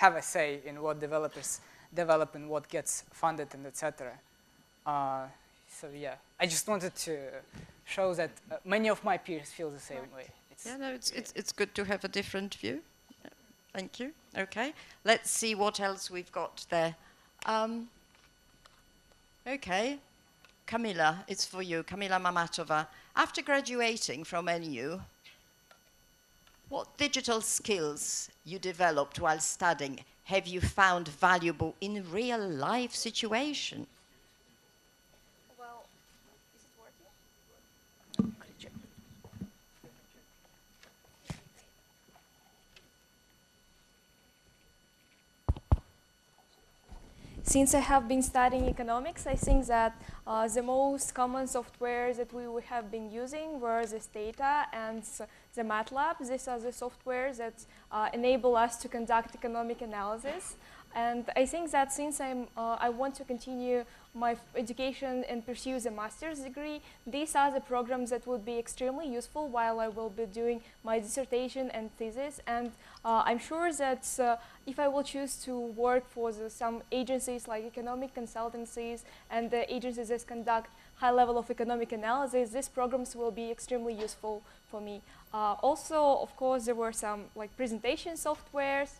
have a say in what developers develop and what gets funded and etc. So yeah, I just wanted to show that many of my peers feel the same way. It's good to have a different view. Yeah. Thank you. Okay, let's see what else we've got there. Okay, Kamilla, it's for you. Camilla Mametova. After graduating from NU, what digital skills you developed while studying have you found valuable in real life situation? Well, is it working? Since I have been studying economics, I think that the most common software that we have been using were the Stata and the MATLAB. These are the software that enable us to conduct economic analysis. And I think that since I want to continue my education and pursue a master's degree, these are the programs that would be extremely useful while I will be doing my dissertation and thesis. And I'm sure that if I will choose to work for some agencies like economic consultancies and the agencies that conduct high level of economic analysis, these programs will be extremely useful for me. Also, of course, there were some like presentation softwares,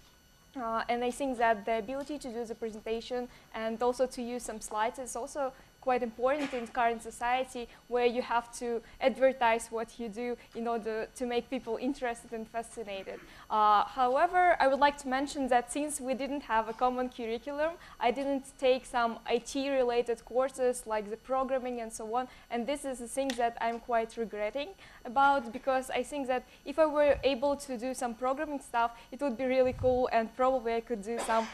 and I think that the ability to do the presentation and also to use some slides is also quite important in current society, where you have to advertise what you do in order to make people interested and fascinated. However, I would like to mention that since we didn't have a common curriculum, I didn't take some IT-related courses like the programming and so on, and this is the thing that I'm quite regretting about, because I think that if I were able to do some programming stuff, it would be really cool, and probably I could do some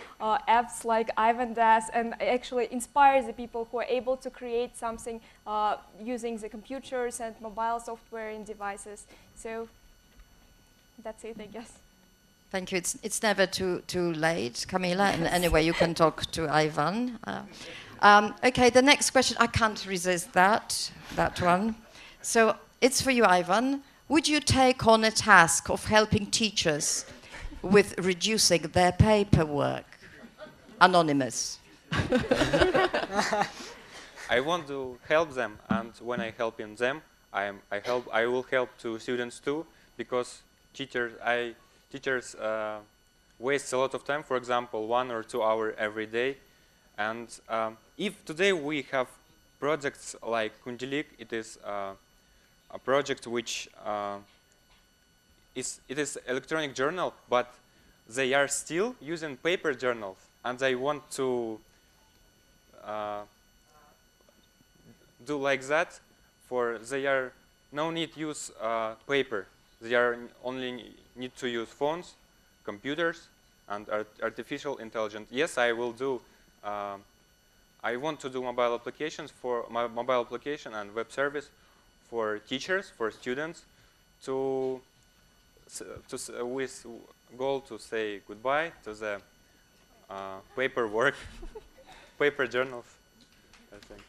apps like Ivan does and actually inspire the people who are able to create something using the computers and mobile software and devices. So that's it, I guess. Thank you. It's never too late, Kamila. And anyway, you can talk to Ivan. Okay, the next question, I can't resist that one. So it's for you, Ivan. Would you take on a task of helping teachers with reducing their paperwork? Anonymous. I want to help them, and when I helping them, I will help to students too, because teachers waste a lot of time. For example, 1 or 2 hours every day, and if today we have projects like Kunde, it is a project which it is electronic journal, but they are still using paper journals, and they want to do like that. For they are no need use paper. They are only need to use phones, computers, and artificial intelligence. Yes, I will do. I want to do mobile applications for my mobile application and web service for teachers, for students, with goal to say goodbye to the paperwork, paper journals, I think.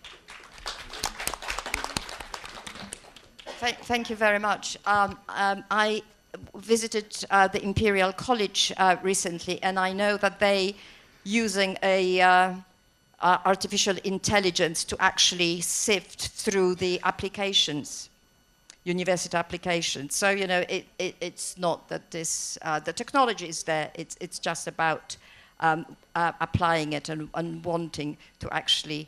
Thank you very much. I visited the Imperial College recently, and I know that they using artificial intelligence to actually sift through the applications, university applications. So you know, it's not that this the technology is there. It's just about applying it and wanting to actually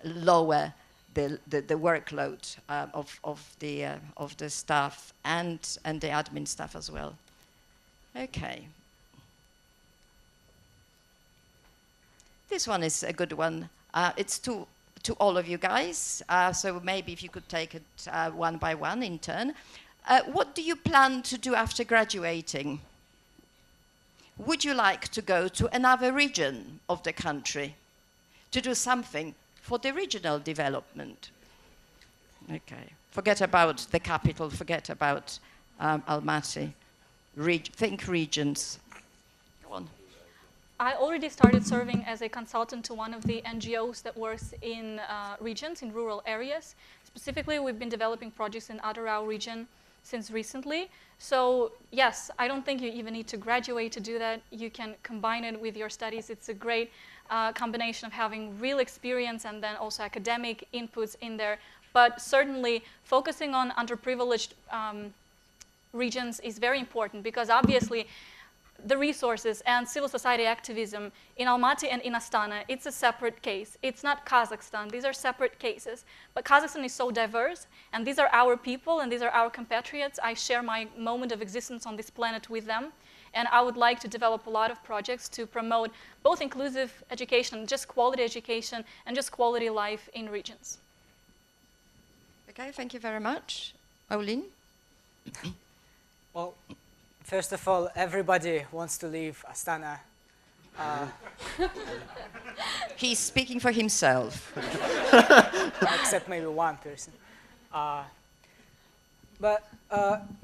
lower the workload of the staff and the admin staff as well. Okay. This one is a good one. It's to all of you guys. So maybe if you could take it one by one in turn. What do you plan to do after graduating? Would you like to go to another region of the country to do something for the regional development? Okay. Forget about the capital, forget about Almaty. Think regions. Go on. I already started serving as a consultant to one of the NGOs that works in regions, in rural areas. Specifically, we've been developing projects in Adarau region since recently. So yes, I don't think you even need to graduate to do that. You can combine it with your studies. It's a great combination of having real experience and then also academic inputs in there. But certainly focusing on underprivileged regions is very important, because obviously the resources and civil society activism in Almaty and in Astana, it's a separate case. It's not Kazakhstan. These are separate cases. But Kazakhstan is so diverse, and these are our people, and these are our compatriots. I share my moment of existence on this planet with them. And I would like to develop a lot of projects to promote both inclusive education, just quality education, and just quality life in regions. Okay, thank you very much. Maulen? Well, first of all, everybody wants to leave Astana. He's speaking for himself. Except maybe one person. But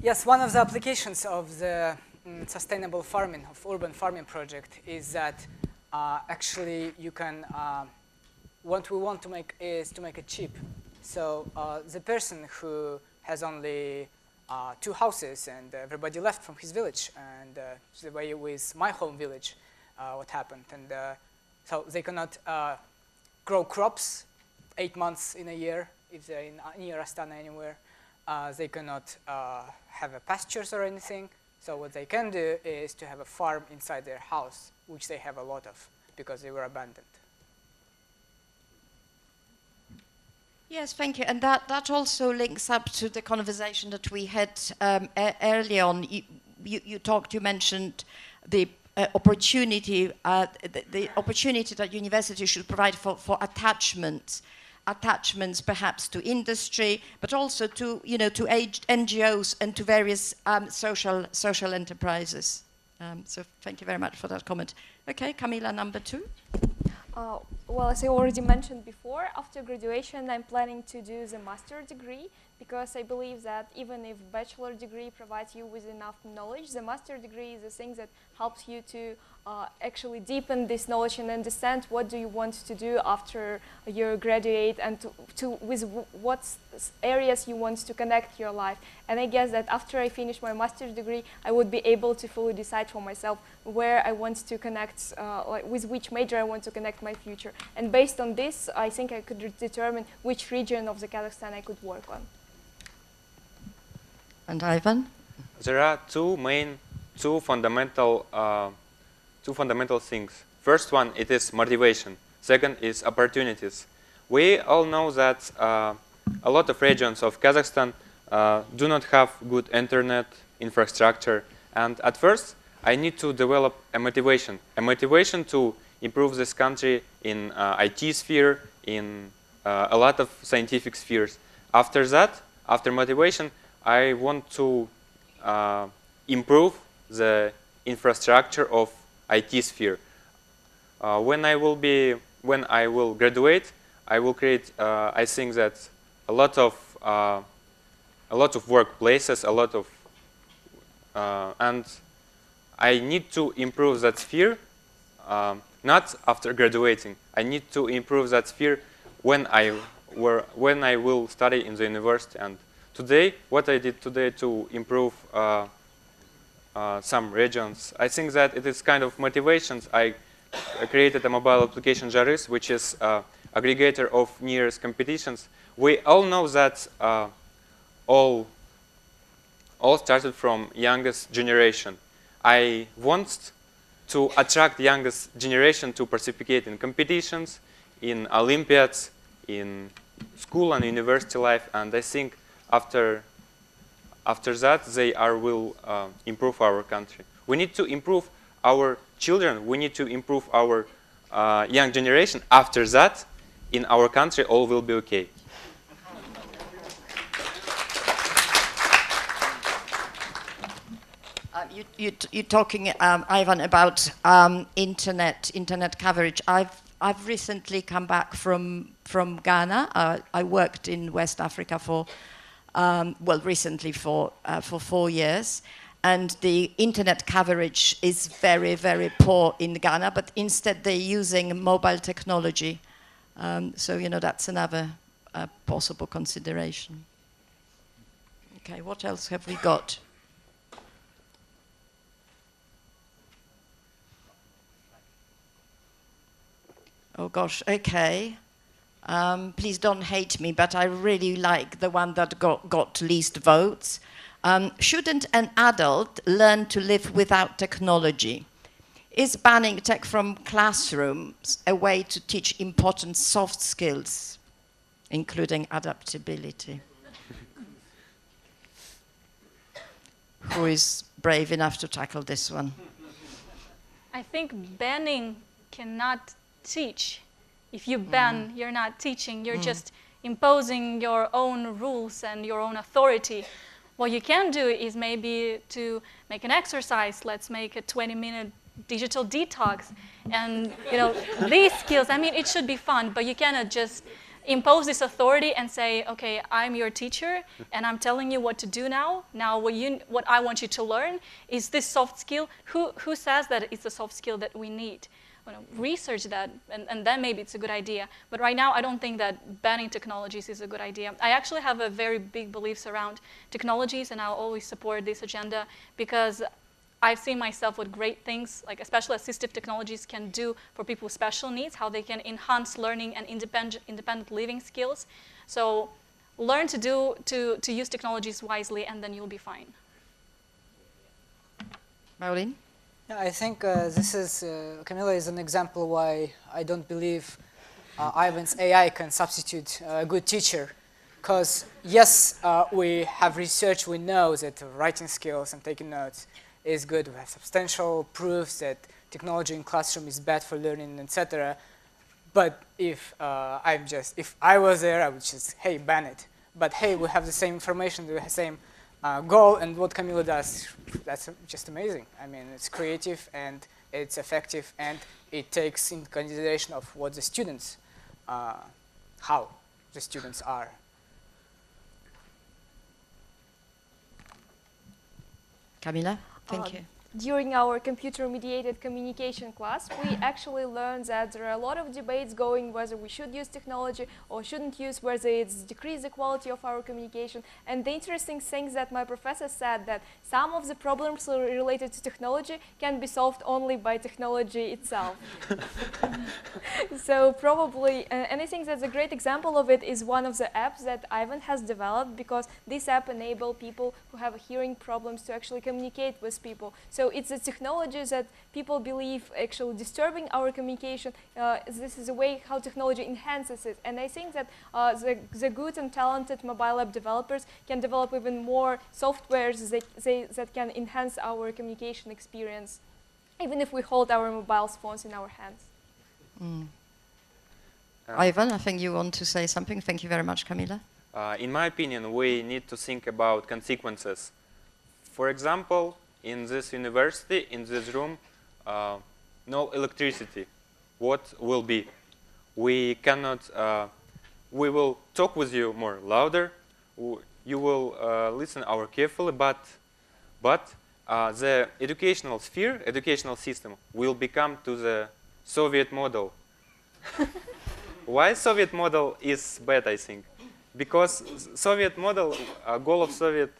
yes, one of the applications of the sustainable farming, of urban farming project, is that actually you can, what we want to make is to make it cheap. So the person who has only 2 houses and everybody left from his village, and the way with my home village, what happened. And so they cannot grow crops 8 months in a year if they're near Astana anywhere. They cannot have a pastures or anything. So what they can do is to have a farm inside their house, which they have a lot of because they were abandoned. Yes, thank you. And that also links up to the conversation that we had earlier on. You mentioned the opportunity, the opportunity that university should provide for attachments perhaps to industry, but also to, to NGOs and to various social enterprises. So thank you very much for that comment. Okay, Kamila, number 2. Well, as I already mentioned before, after graduation, I'm planning to do the master degree because I believe that even if bachelor degree provides you with enough knowledge, the master degree is the thing that helps you to actually deepen this knowledge and understand what do you want to do after you graduate and with what areas you want to connect your life. And I guess that after I finish my master's degree, I would be able to fully decide for myself where I want to connect, with which major I want to connect my future. And based on this, I think I could determine which region of the Kazakhstan I could work on. And Ivan? There are two fundamental things. First one, it is motivation. Second is opportunities. We all know that a lot of regions of Kazakhstan do not have good internet infrastructure. And at first, I need to develop a motivation to improve this country in IT sphere, in a lot of scientific spheres. After that, after motivation, I want to improve the infrastructure of IT sphere. When I will graduate, I will create. I think that a lot of workplaces, and I need to improve that sphere. Not after graduating. I need to improve that sphere when I will study in the university. And today, what I did today to improve some regions, I think that it is kind of motivations. I created a mobile application, Jaris, which is aggregator of nearest competitions. We all know that all started from youngest generation. I want to attract the youngest generation to participate in competitions, in Olympiads, in school and university life, and I think after that they will improve our country. We need to improve our children. We need to improve our young generation. After that, in our country, all will be okay. You're talking, Ivan, about internet coverage. I've recently come back from Ghana. I worked in West Africa for recently for 4 years, and the internet coverage is very, very poor in Ghana. But instead, they're using mobile technology. So that's another possible consideration. Okay, what else have we got? Oh gosh, okay. Please don't hate me, but I really like the one that got least votes. Shouldn't an adult learn to live without technology? Is banning tech from classrooms a way to teach important soft skills, including adaptability? Who is brave enough to tackle this one? I think banning cannot teach. If you ban, you're not teaching, you're just imposing your own rules and your own authority. What you can do is maybe to make an exercise. Let's make a 20-minute digital detox. And these skills, I mean, it should be fun, but you cannot just impose this authority and say, okay, I'm your teacher and I'm telling you what to do now. Now what I want you to learn is this soft skill. Who says that it's a soft skill that we need? research that, and then maybe it's a good idea. But right now, I don't think that banning technologies is a good idea. I actually have a very big beliefs around technologies, and I'll always support this agenda because I've seen myself what great things, like especially assistive technologies, can do for people with special needs, how they can enhance learning and independent living skills. So learn to use technologies wisely, and then you'll be fine. Maulen? Yeah, I think this is, Kamilla is an example why I don't believe Ivan's AI can substitute a good teacher. Because yes, we have research, we know that writing skills and taking notes is good. We have substantial proofs that technology in classroom is bad for learning, etc. But if if I was there, I would just, hey, ban it. But hey, we have the same information, the same goal, and what Kamilla does, that's just amazing. I mean, it's creative and it's effective, and it takes in consideration of what the students, how the students are. Kamilla, thank you. During our computer-mediated communication class, we actually learned that there are a lot of debates going whether we should use technology or shouldn't use, whether it's decrease the quality of our communication. And the interesting thing that my professor said that some of the problems related to technology can be solved only by technology itself. So probably, and I think that a great example of it is one of the apps that Ivan has developed, because this app enables people who have hearing problems to actually communicate with people. So it's a technology that people believe actually disturbing our communication. This is a way how technology enhances it. And I think that the good and talented mobile app developers can develop even more softwares that can enhance our communication experience, even if we hold our mobile phones in our hands. Ivan, I think you want to say something. Thank you very much, Kamilla. In my opinion, we need to think about consequences. For example, in this university, in this room, no electricity. What will be? We cannot, we will talk with you more louder. You will listen our carefully, but the educational sphere, educational system will become to the Soviet model. Why Soviet model is bad, I think? Because Soviet model, goal of Soviet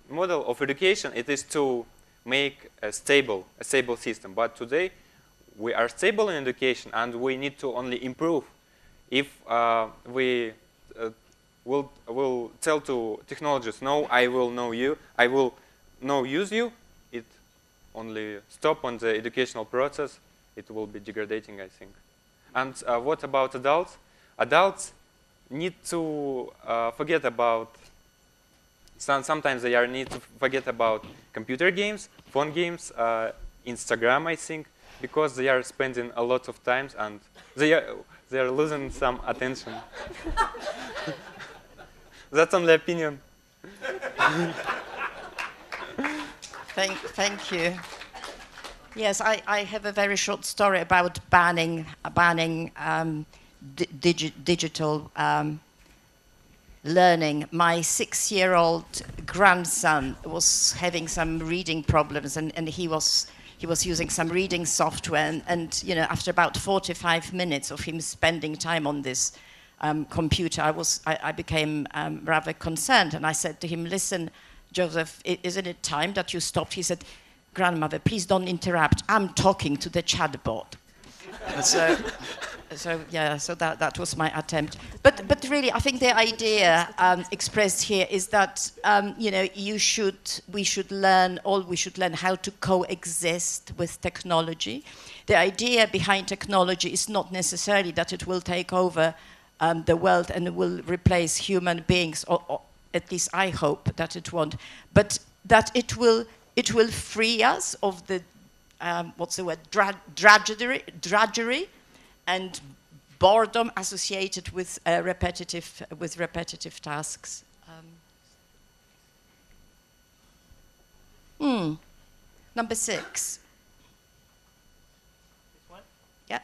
model of education, it is to make a stable system. But today, we are stable in education, and we need to only improve. If we will tell to technologists, no, I will know you, I will no use you, it only stop on the educational process. It will be degrading, I think. And what about adults? Adults need to forget about, sometimes they need to forget about computer games, phone games, Instagram, I think, because they are spending a lot of time and they are losing some attention. That's only opinion. Thank you. Yes, I have a very short story about banning digital learning. My 6-year-old grandson was having some reading problems, and he was using some reading software, and you know, after about 45 minutes of him spending time on this computer, I became rather concerned, and I said to him, "Listen, Joseph, isn't it time that you stopped?" He said, "Grandmother, please don't interrupt. I'm talking to the chatbot." So that was my attempt. But really, I think the idea expressed here is that you know, we should learn how to coexist with technology. The idea behind technology is not necessarily that it will take over the world and will replace human beings, or at least I hope that it won't, but that it will free us of the what's the word, drudgery and boredom associated with repetitive tasks. Number 6. Yeah.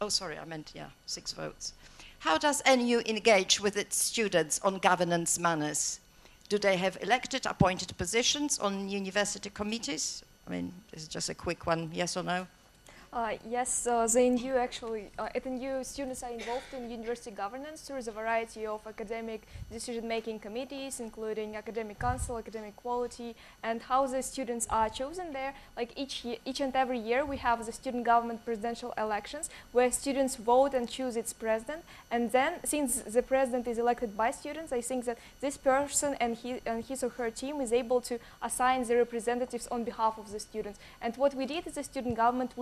Oh, sorry, I meant 6 votes. How does NU engage with its students on governance manners? Do they have elected, appointed positions on university committees? I mean, this is just a quick one, yes or no? Yes, the NU actually, at NU, students are involved in university governance through the variety of academic decision-making committees, including academic council, academic quality, and how the students are chosen there. Like each and every year, we have the student government presidential elections, where students vote and choose its president. And then, since the president is elected by students, I think that this person and his or her team is able to assign the representatives on behalf of the students. And what we did as a student government,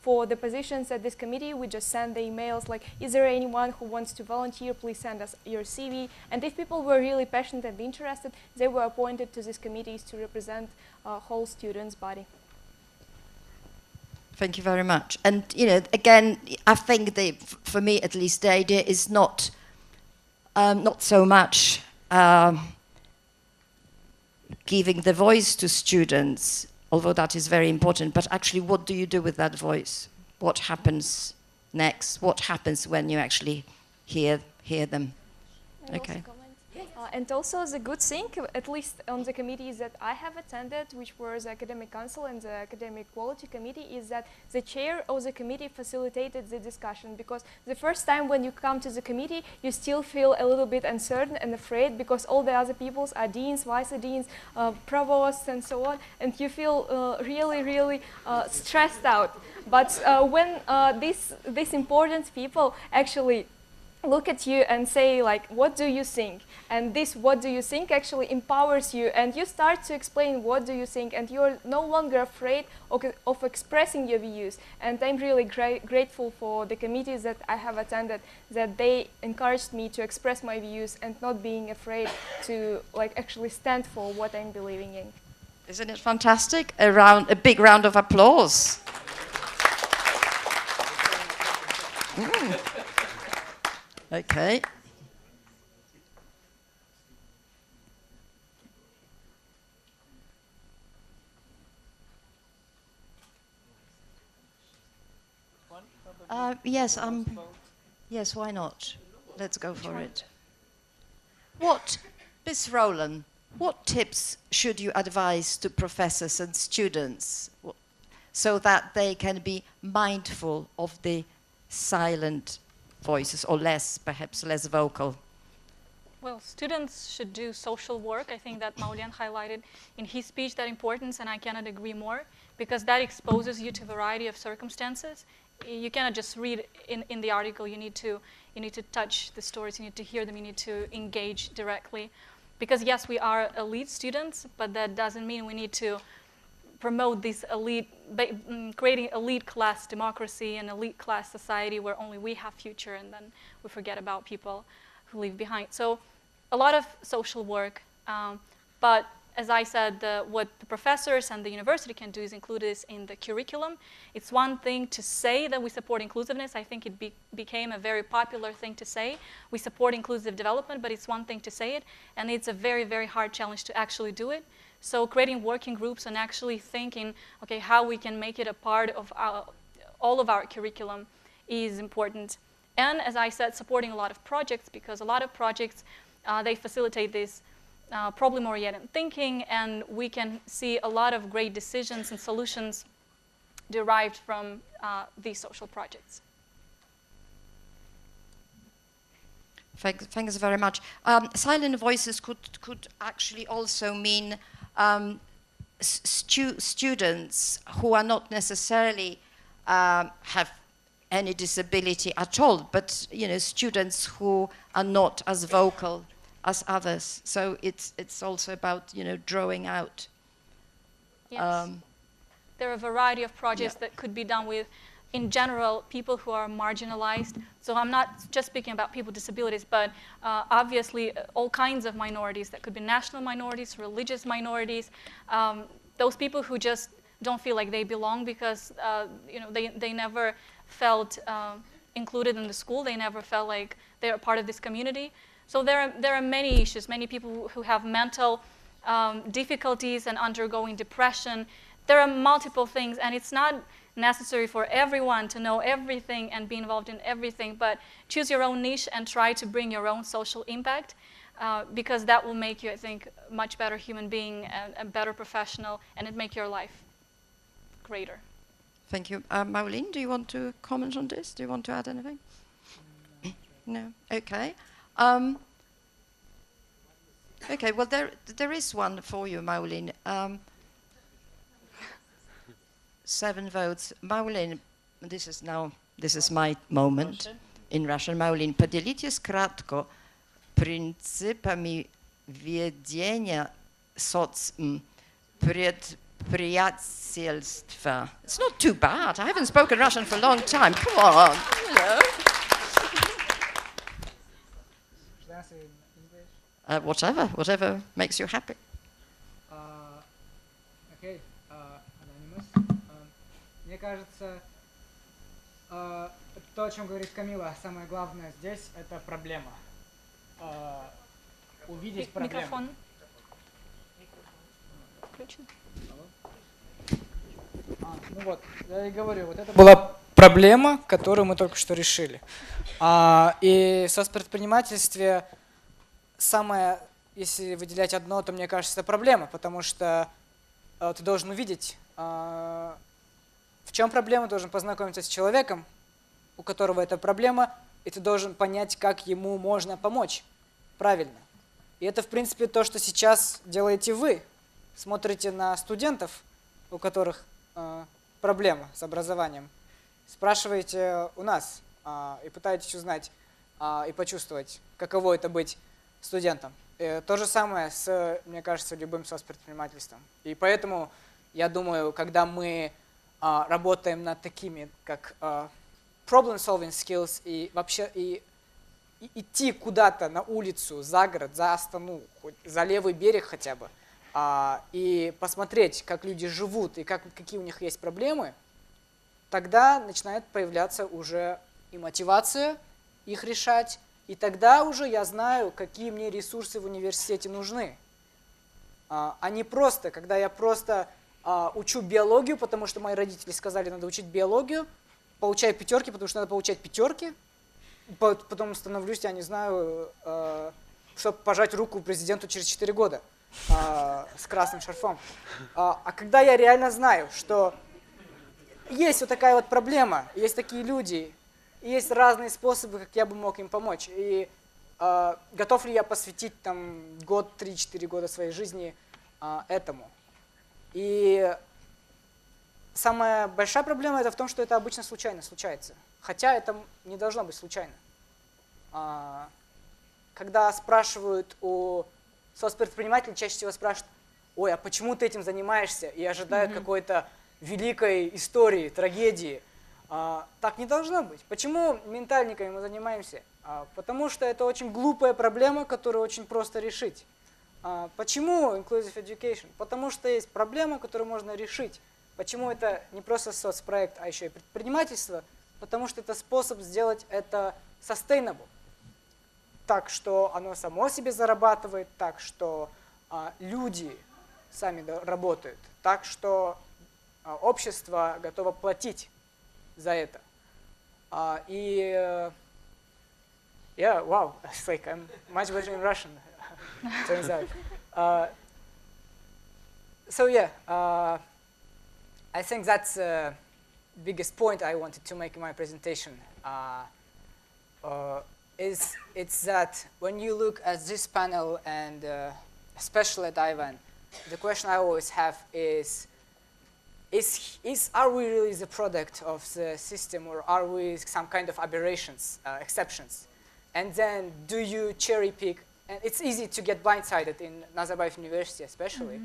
for the positions at this committee, we just send the emails like, is there anyone who wants to volunteer? Please send us your CV. And if people were really passionate and interested, they were appointed to these committees to represent whole students' body. Thank you very much. And, you know, again, I think for me at least, the idea is not so much giving the voice to students, although that is very important, but actually what do you do with that voice? What happens next? What happens when you actually hear them? Okay. And also the good thing, at least on the committees that I have attended, which were the Academic Council and the Academic Quality Committee, is that the chair of the committee facilitated the discussion, because the first time when you come to the committee, you still feel a little bit uncertain and afraid, because all the other peoples are deans, vice-deans, provosts, and so on, and you feel really stressed out. But when these important people actually look at you and say, like, what do you think? And this what do you think actually empowers you, and you start to explain what do you think, and you're no longer afraid of expressing your views. And I'm really grateful for the committees that I have attended, that they encouraged me to express my views and not being afraid to actually stand for what I'm believing in. Isn't it fantastic? A big round of applause. Okay. Yes, yes, why not? Let's go for it. Miss Rollan, what tips should you advise to professors and students so that they can be mindful of the silent voices, or perhaps less vocal? Well, students should do social work. I think that Maulen highlighted in his speech that importance, and I cannot agree more, because that exposes you to a variety of circumstances. You cannot just read in the article. You need to touch the stories. You need to hear them. You need to engage directly, because yes, we are elite students, but that doesn't mean we need to promote this elite, creating elite class democracy and elite class society where only we have future, and then we forget about people who leave behind. So a lot of social work, but as I said, what the professors and the university can do is include this in the curriculum. It's one thing to say that we support inclusiveness. I think it became a very popular thing to say. We support inclusive development, but it's one thing to say it, and it's a very hard challenge to actually do it. So creating working groups and actually thinking, okay, how we can make it a part of all of our curriculum is important. And as I said, supporting a lot of projects, because a lot of projects, they facilitate this problem-oriented thinking, and we can see a lot of great decisions and solutions derived from these social projects. Thanks very much. Silent voices could actually also mean students who are not necessarily have any disability at all, but students who are not as vocal as others. So it's also about drawing out. Yes. There are a variety of projects that could be done with, in general, people who are marginalized. So I'm not just speaking about people with disabilities, but obviously all kinds of minorities. That could be national minorities, religious minorities, those people who just don't feel like they belong because they never felt included in the school. They never felt like they're a part of this community. So there are many issues, many people who have mental difficulties and undergoing depression. There are multiple things, and it's not necessary for everyone to know everything and be involved in everything, but choose your own niche and try to bring your own social impact, because that will make you, I think, a much better human being and a better professional, and it make your life greater. Thank you. Maulen, do you want to comment on this? Do you want to add anything? No. Okay. Okay. Well, there is one for you, Maulen. 7 votes. Maulen, this is my moment in Russian. Maulen, поделитесь кратко принципами ведения предприятельства. It's not too bad. I haven't spoken Russian for a long time. Come on, you know. Whatever makes you happy. Okay, Anonymous. Мне кажется, то, о чем говорит Камила, самое главное здесь – это проблема. Увидеть проблему. Микрофон. Включен. Ну вот, я и говорю, вот это была проблема, которую мы только что решили. И в соцпредпринимательстве самое, если выделять одно, то мне кажется, это проблема, потому что ты должен увидеть, в чем проблема, должен познакомиться с человеком, у которого эта проблема, и ты должен понять, как ему можно помочь правильно. И это, в принципе, то, что сейчас делаете вы. Смотрите на студентов, у которых проблема с образованием, спрашиваете у нас и пытаетесь узнать и почувствовать, каково это быть студентом. И то же самое с, мне кажется, любым соцпредпринимательством. И поэтому, я думаю, когда мы работаем над такими, как problem-solving skills, и вообще идти куда-то на улицу, за город, за Астану, хоть за левый берег хотя бы, и посмотреть, как люди живут и какие у них есть проблемы, тогда начинает появляться уже и мотивация их решать, и тогда уже я знаю, какие мне ресурсы в университете нужны. А не просто, когда я просто учу биологию, потому что мои родители сказали, надо учить биологию, получаю 5, потому что надо получать 5, потом становлюсь, я не знаю, чтобы пожать руку президенту через 4 года. С красным шарфом. А когда я реально знаю, что есть вот такая вот проблема, есть такие люди, есть разные способы, как я бы мог им помочь. И готов ли я посвятить там год, 3-4 года своей жизни этому. И самая большая проблема это в том, что это обычно случайно случается. Хотя это не должно быть случайно. Когда спрашивают у соцпредприниматель чаще всего спрашивает, ой, а почему ты этим занимаешься? И ожидают какой-то великой истории, трагедии. Так не должно быть. Почему ментальниками мы занимаемся? Потому что это очень глупая проблема, которую очень просто решить. Почему Inclusive Education? Потому что есть проблема, которую можно решить. Почему это не просто соцпроект, а еще и предпринимательство? Потому что это способ сделать это sustainable. Так, что оно само себе зарабатывает, так, что люди сами работают, так, что общество готово платить за это. Yeah, wow, it's like I'm much better in Russian, turns out. So yeah, I think that's the biggest point I wanted to make in my presentation. It's that when you look at this panel and especially at Ivan, the question I always have is are we really the product of the system or are we some kind of aberrations, exceptions? And then do you cherry pick? And it's easy to get blindsided in Nazarbayev University especially.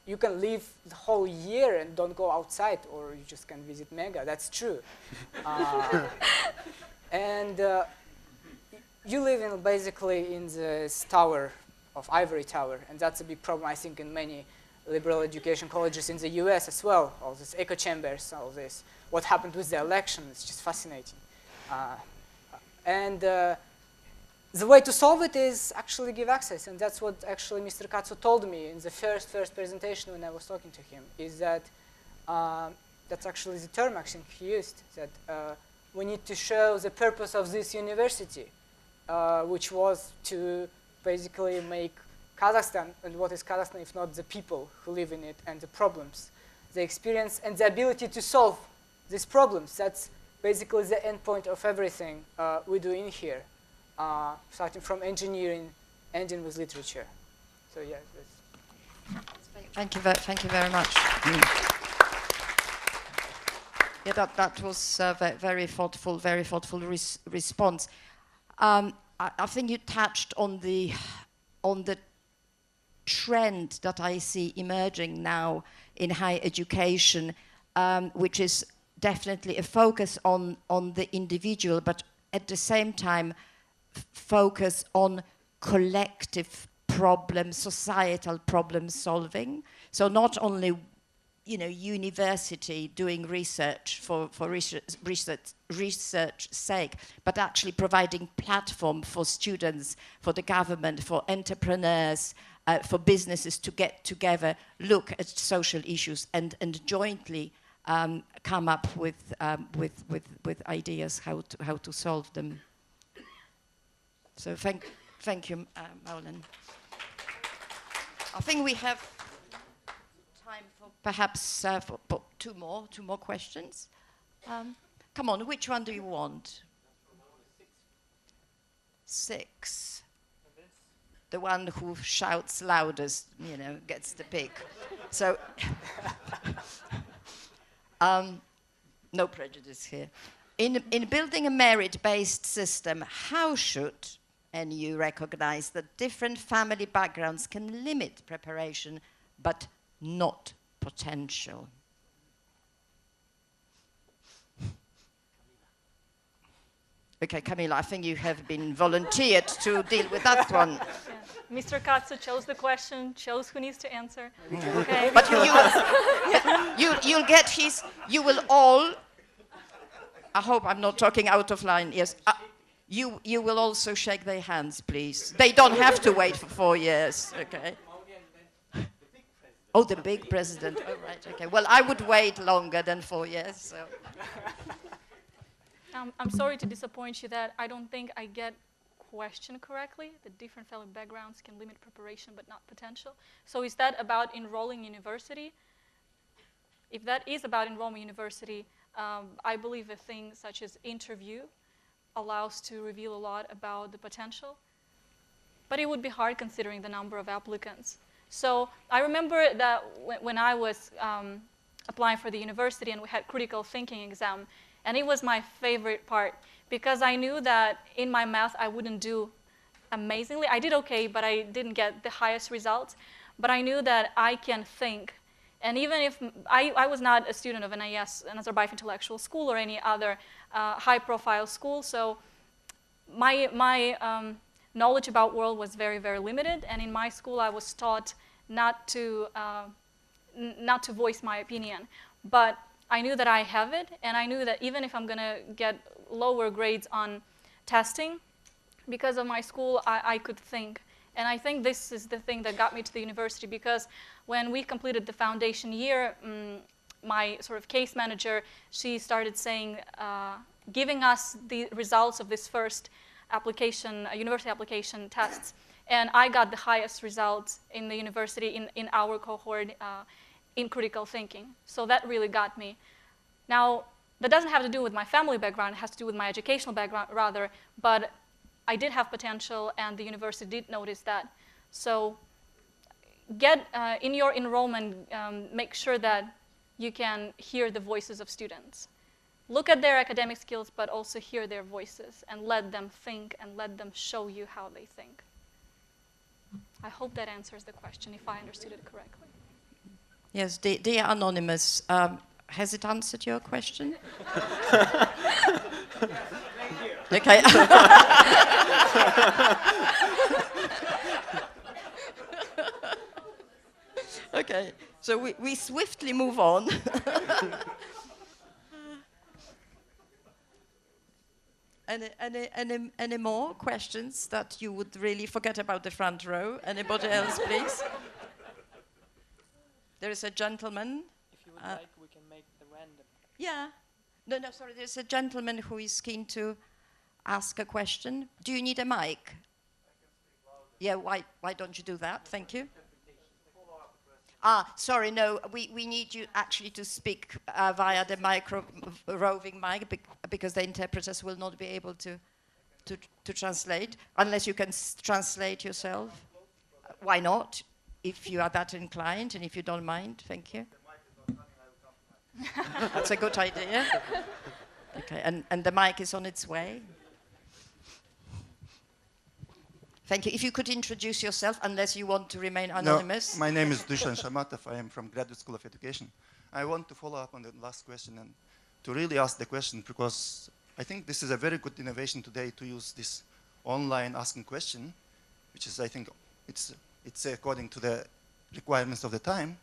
You can live the whole year and don't go outside, or you just can visit Mega, that's true. And you live in basically in this tower of Ivory Tower, and that's a big problem, I think, in many liberal education colleges in the US as well. All these echo chambers, all this. What happened with the election is just fascinating. And the way to solve it is actually give access, and that's what actually Mr. Katsu told me in the first presentation when I was talking to him, is that that's actually the term actually he used, that we need to show the purpose of this university, which was to basically make Kazakhstan, and what is Kazakhstan if not the people who live in it and the problems the experience, and the ability to solve these problems. That's basically the end point of everything we do in here, starting from engineering, ending with literature. So yeah, thank you very much. Yeah, that was very thoughtful response. I think you touched on the trend that I see emerging now in higher education, which is definitely a focus on the individual, but at the same time focus on collective problem, societal problem solving. So not only, you know, university doing research for research sake, but actually providing platform for students, for the government, for entrepreneurs, for businesses to get together, look at social issues, and jointly come up with ideas how to solve them. So thank you, Maulen. I think we have time for perhaps for two more questions. Come on, which one do you want? 6. The one who shouts loudest, you know, gets the pick. So, no prejudice here. In building a merit-based system, how should NU recognize that different family backgrounds can limit preparation, but not potential? Okay, Kamila, I think you have been volunteered to deal with that one. Yeah. Mr. Katsu chose the question, chose who needs to answer. Okay. But you'll get his, you will all, I hope I'm not talking out of line, yes. You will also shake their hands, please. They don't have to wait for 4 years, okay? Oh, the big president, oh, right, okay. Well, I would wait longer than 4 years, so. I'm sorry to disappoint you that I don't think I get question correctly. The different family backgrounds can limit preparation but not potential. So is that about enrolling university? If that is about enrolling university, I believe a thing such as interview allows to reveal a lot about the potential. But it would be hard considering the number of applicants. So I remember that when I was applying for the university and we had critical thinking exam, and it was my favorite part because I knew that in my math I wouldn't do amazingly. I did okay, but I didn't get the highest results. But I knew that I can think. And even if I was not a student of NIS, Nazarbayev Intellectual School, or any other high-profile school, so my knowledge about world was very, very limited. And in my school, I was taught not to voice my opinion. But I knew that I have it, and I knew that even if I'm going to get lower grades on testing, because of my school, I could think. And I think this is the thing that got me to the university, because when we completed the foundation year, my sort of case manager, she started saying, giving us the results of this first application, university application tests. And I got the highest results in the university in our cohort in critical thinking. So that really got me. Now, that doesn't have to do with my family background, it has to do with my educational background rather, but I did have potential and the university did notice that. So get in your enrollment, make sure that you can hear the voices of students. Look at their academic skills, but also hear their voices and let them think and let them show you how they think. I hope that answers the question, if I understood it correctly. Yes, dear Anonymous, has it answered your question? Okay. Okay, so we swiftly move on. Any more questions that you would really forget about the front row? Anybody else, please? There is a gentleman. If you would like, we can make the random. Yeah. No, sorry, there's a gentleman who is keen to ask a question. Do you need a mic? Yeah, why don't you do that? Thank you. Sorry, no, we need you actually to speak via the roving mic because the interpreters will not be able to translate unless you can translate yourself. Why not? If you are that inclined and if you don't mind, thank you. That's a good idea. Okay, and the mic is on its way. Thank you. If you could introduce yourself, unless you want to remain anonymous. No, my name is Dusan Shamatov. I am from Graduate School of Education. I want to follow up on the last question and to really ask the question because I think this is a very good innovation today to use this online asking question, which is, I think, it's according to the requirements of the time,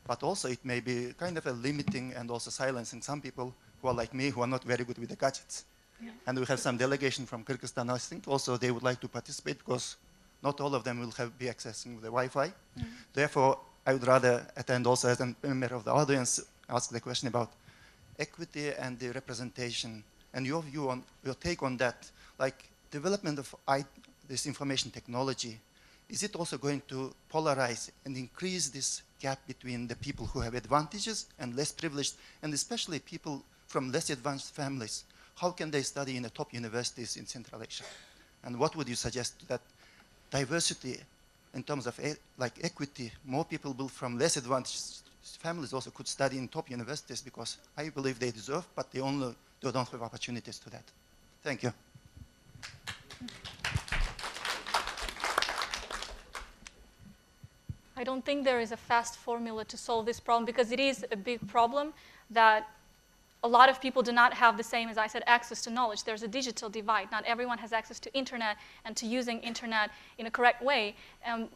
but also it may be kind of a limiting and also silencing some people who are like me, who are not very good with the gadgets. Yeah. And we have some delegation from Kyrgyzstan. I think also they would like to participate because not all of them will be accessing the Wi-Fi. Mm-hmm. Therefore, I would rather attend also as a member of the audience, ask the question about equity and the representation and your view on, your take on that, like development of this information technology. Is it also going to polarize and increase this gap between the people who have advantages and less privileged, and especially people from less advanced families? How can they study in the top universities in Central Asia? And what would you suggest to that diversity in terms of like equity? More people from less advantaged families also could study in top universities because I believe they deserve, but they don't have opportunities to that. Thank you. I don't think there is a fast formula to solve this problem because it is a big problem that a lot of people do not have the same, as I said, access to knowledge. There's a digital divide. Not everyone has access to internet and to using internet in a correct way.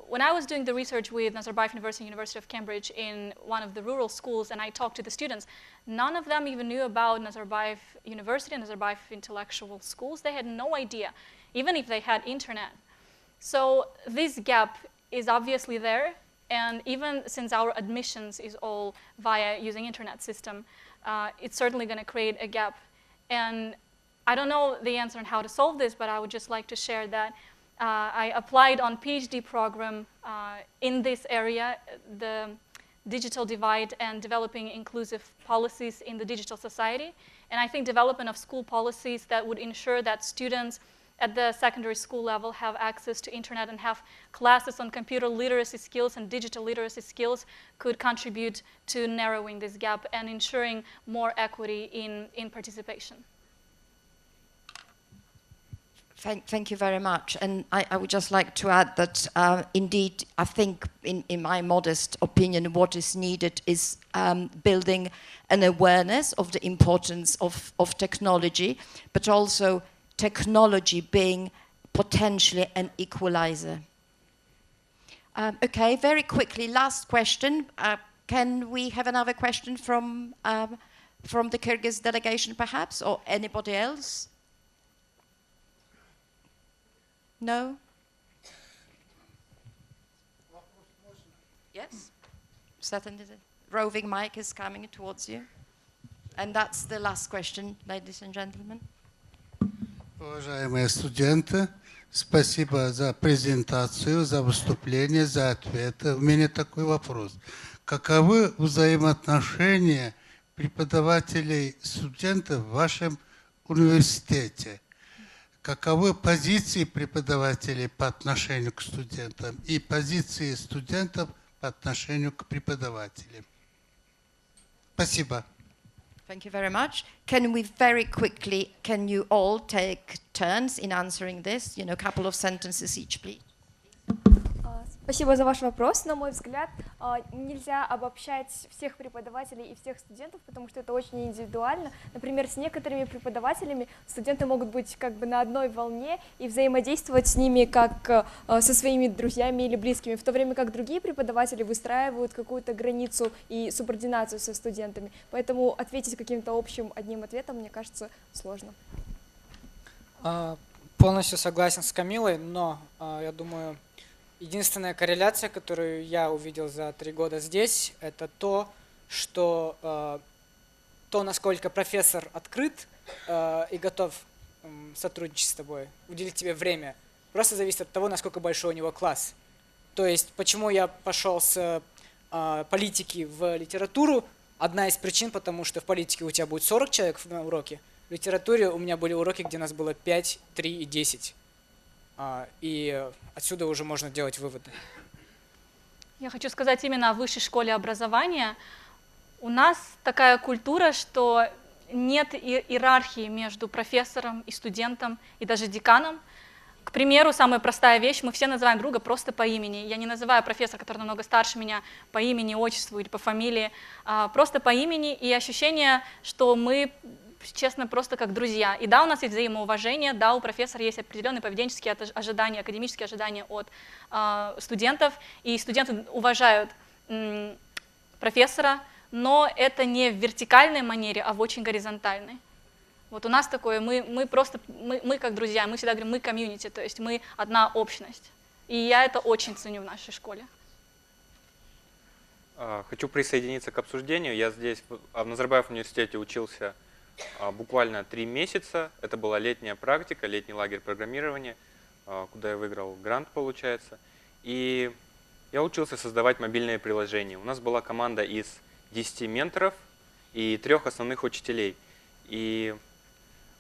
When I was doing the research with Nazarbayev University, University of Cambridge in one of the rural schools, and I talked to the students, none of them even knew about Nazarbayev University and Nazarbayev intellectual schools. They had no idea, even if they had internet. So this gap is obviously there. And even since our admissions is all via using internet system, it's certainly going to create a gap. And I don't know the answer on how to solve this, but I would just like to share that I applied on PhD program in this area, the digital divide and developing inclusive policies in the digital society. And I think development of school policies that would ensure that students at the secondary school level have access to internet and have classes on computer literacy skills and digital literacy skills could contribute to narrowing this gap and ensuring more equity in participation. Thank you very much. And I would just like to add that indeed, I think in my modest opinion, what is needed is building an awareness of the importance of technology, but also technology being potentially an equalizer. Okay, very quickly, last question. Can we have another question from the Kyrgyz delegation perhaps, or anybody else? No? Yes? Certainly. The roving mic is coming towards you. And that's the last question, ladies and gentlemen. Уважаемые студенты, спасибо за презентацию, за выступление, за ответы. У меня такой вопрос. Каковы взаимоотношения преподавателей и студентов в вашем университете? Каковы позиции преподавателей по отношению к студентам и позиции студентов по отношению к преподавателям? Спасибо. Thank you very much. Can we very quickly, can you all take turns in answering this? You know, a couple of sentences each, please. Спасибо за ваш вопрос. На мой взгляд, нельзя обобщать всех преподавателей и всех студентов, потому что это очень индивидуально. Например, с некоторыми преподавателями студенты могут быть как бы на одной волне и взаимодействовать с ними как со своими друзьями или близкими, в то время как другие преподаватели выстраивают какую-то границу и субординацию со студентами. Поэтому ответить каким-то общим одним ответом, мне кажется, сложно. Полностью согласен с Камилой, но я думаю, единственная корреляция, которую я увидел за 3 года здесь, это то, что насколько профессор открыт и готов сотрудничать с тобой, уделить тебе время, просто зависит от того, насколько большой у него класс. То есть, почему я пошел с политики в литературу. Одна из причин, потому что в политике у тебя будет 40 человек на уроке, в литературе у меня были уроки, где нас было 5, 3 и 10. И отсюда уже можно делать выводы. Я хочу сказать именно о высшей школе образования. У нас такая культура, что нет иерархии между профессором и студентом, и даже деканом. К примеру, самая простая вещь, мы все называем друга просто по имени. Я не называю профессора, который намного старше меня, по имени, отчеству или по фамилии, просто по имени, и ощущение, что мы, честно, просто как друзья. И да, у нас есть взаимоуважение, да, у профессора есть определенные поведенческие ожидания, академические ожидания от студентов, и студенты уважают профессора, но это не в вертикальной манере, а в очень горизонтальной. Вот у нас такое, мы как друзья, мы всегда говорим, мы комьюнити, то есть мы одна общность. И я это очень ценю в нашей школе. Хочу присоединиться к обсуждению. Я здесь в Назарбаев университете учился буквально 3 месяца. Это была летняя практика, летний лагерь программирования, куда я выиграл грант, получается. И я учился создавать мобильные приложения. У нас была команда из 10 менторов и 3 основных учителей. И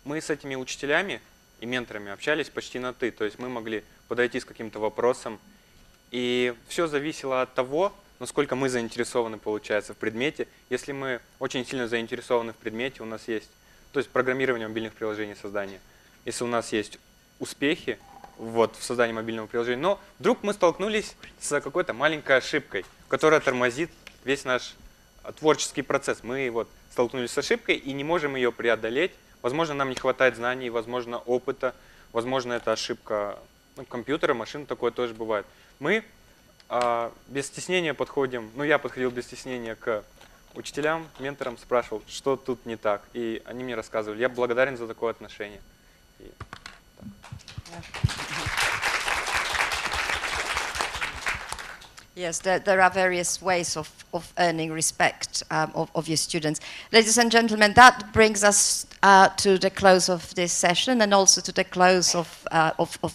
мы с этими учителями и менторами общались почти на «ты». То есть мы могли подойти с каким-то вопросом. И все зависело от того, насколько мы заинтересованы, получается, в предмете. Если мы очень сильно заинтересованы в предмете, у нас есть, то есть программирование мобильных приложений, создание. Если у нас есть успехи вот, в создании мобильного приложения, но вдруг мы столкнулись с какой-то маленькой ошибкой, которая тормозит весь наш творческий процесс. Мы вот столкнулись с ошибкой и не можем ее преодолеть. Возможно, нам не хватает знаний, возможно, опыта, возможно, это ошибка компьютера, машин, такое тоже бывает. Мы без стеснения подходим, я подходил без стеснения к учителям, менторам, спрашивал, что тут не так, и они мне рассказывали. Я благодарен за такое отношение. Yes, there are various ways of earning respect of your students. Ladies and gentlemen, that brings us to the close of this session and also to the close of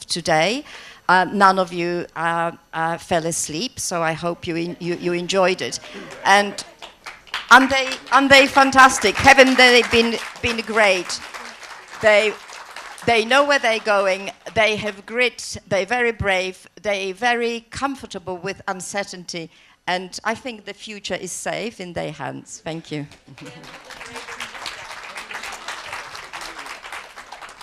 today. None of you fell asleep, so I hope you enjoyed it. And they fantastic? Haven't they been great? They know where they're going, they have grit, they're very brave, they're very comfortable with uncertainty, and I think the future is safe in their hands. Thank you.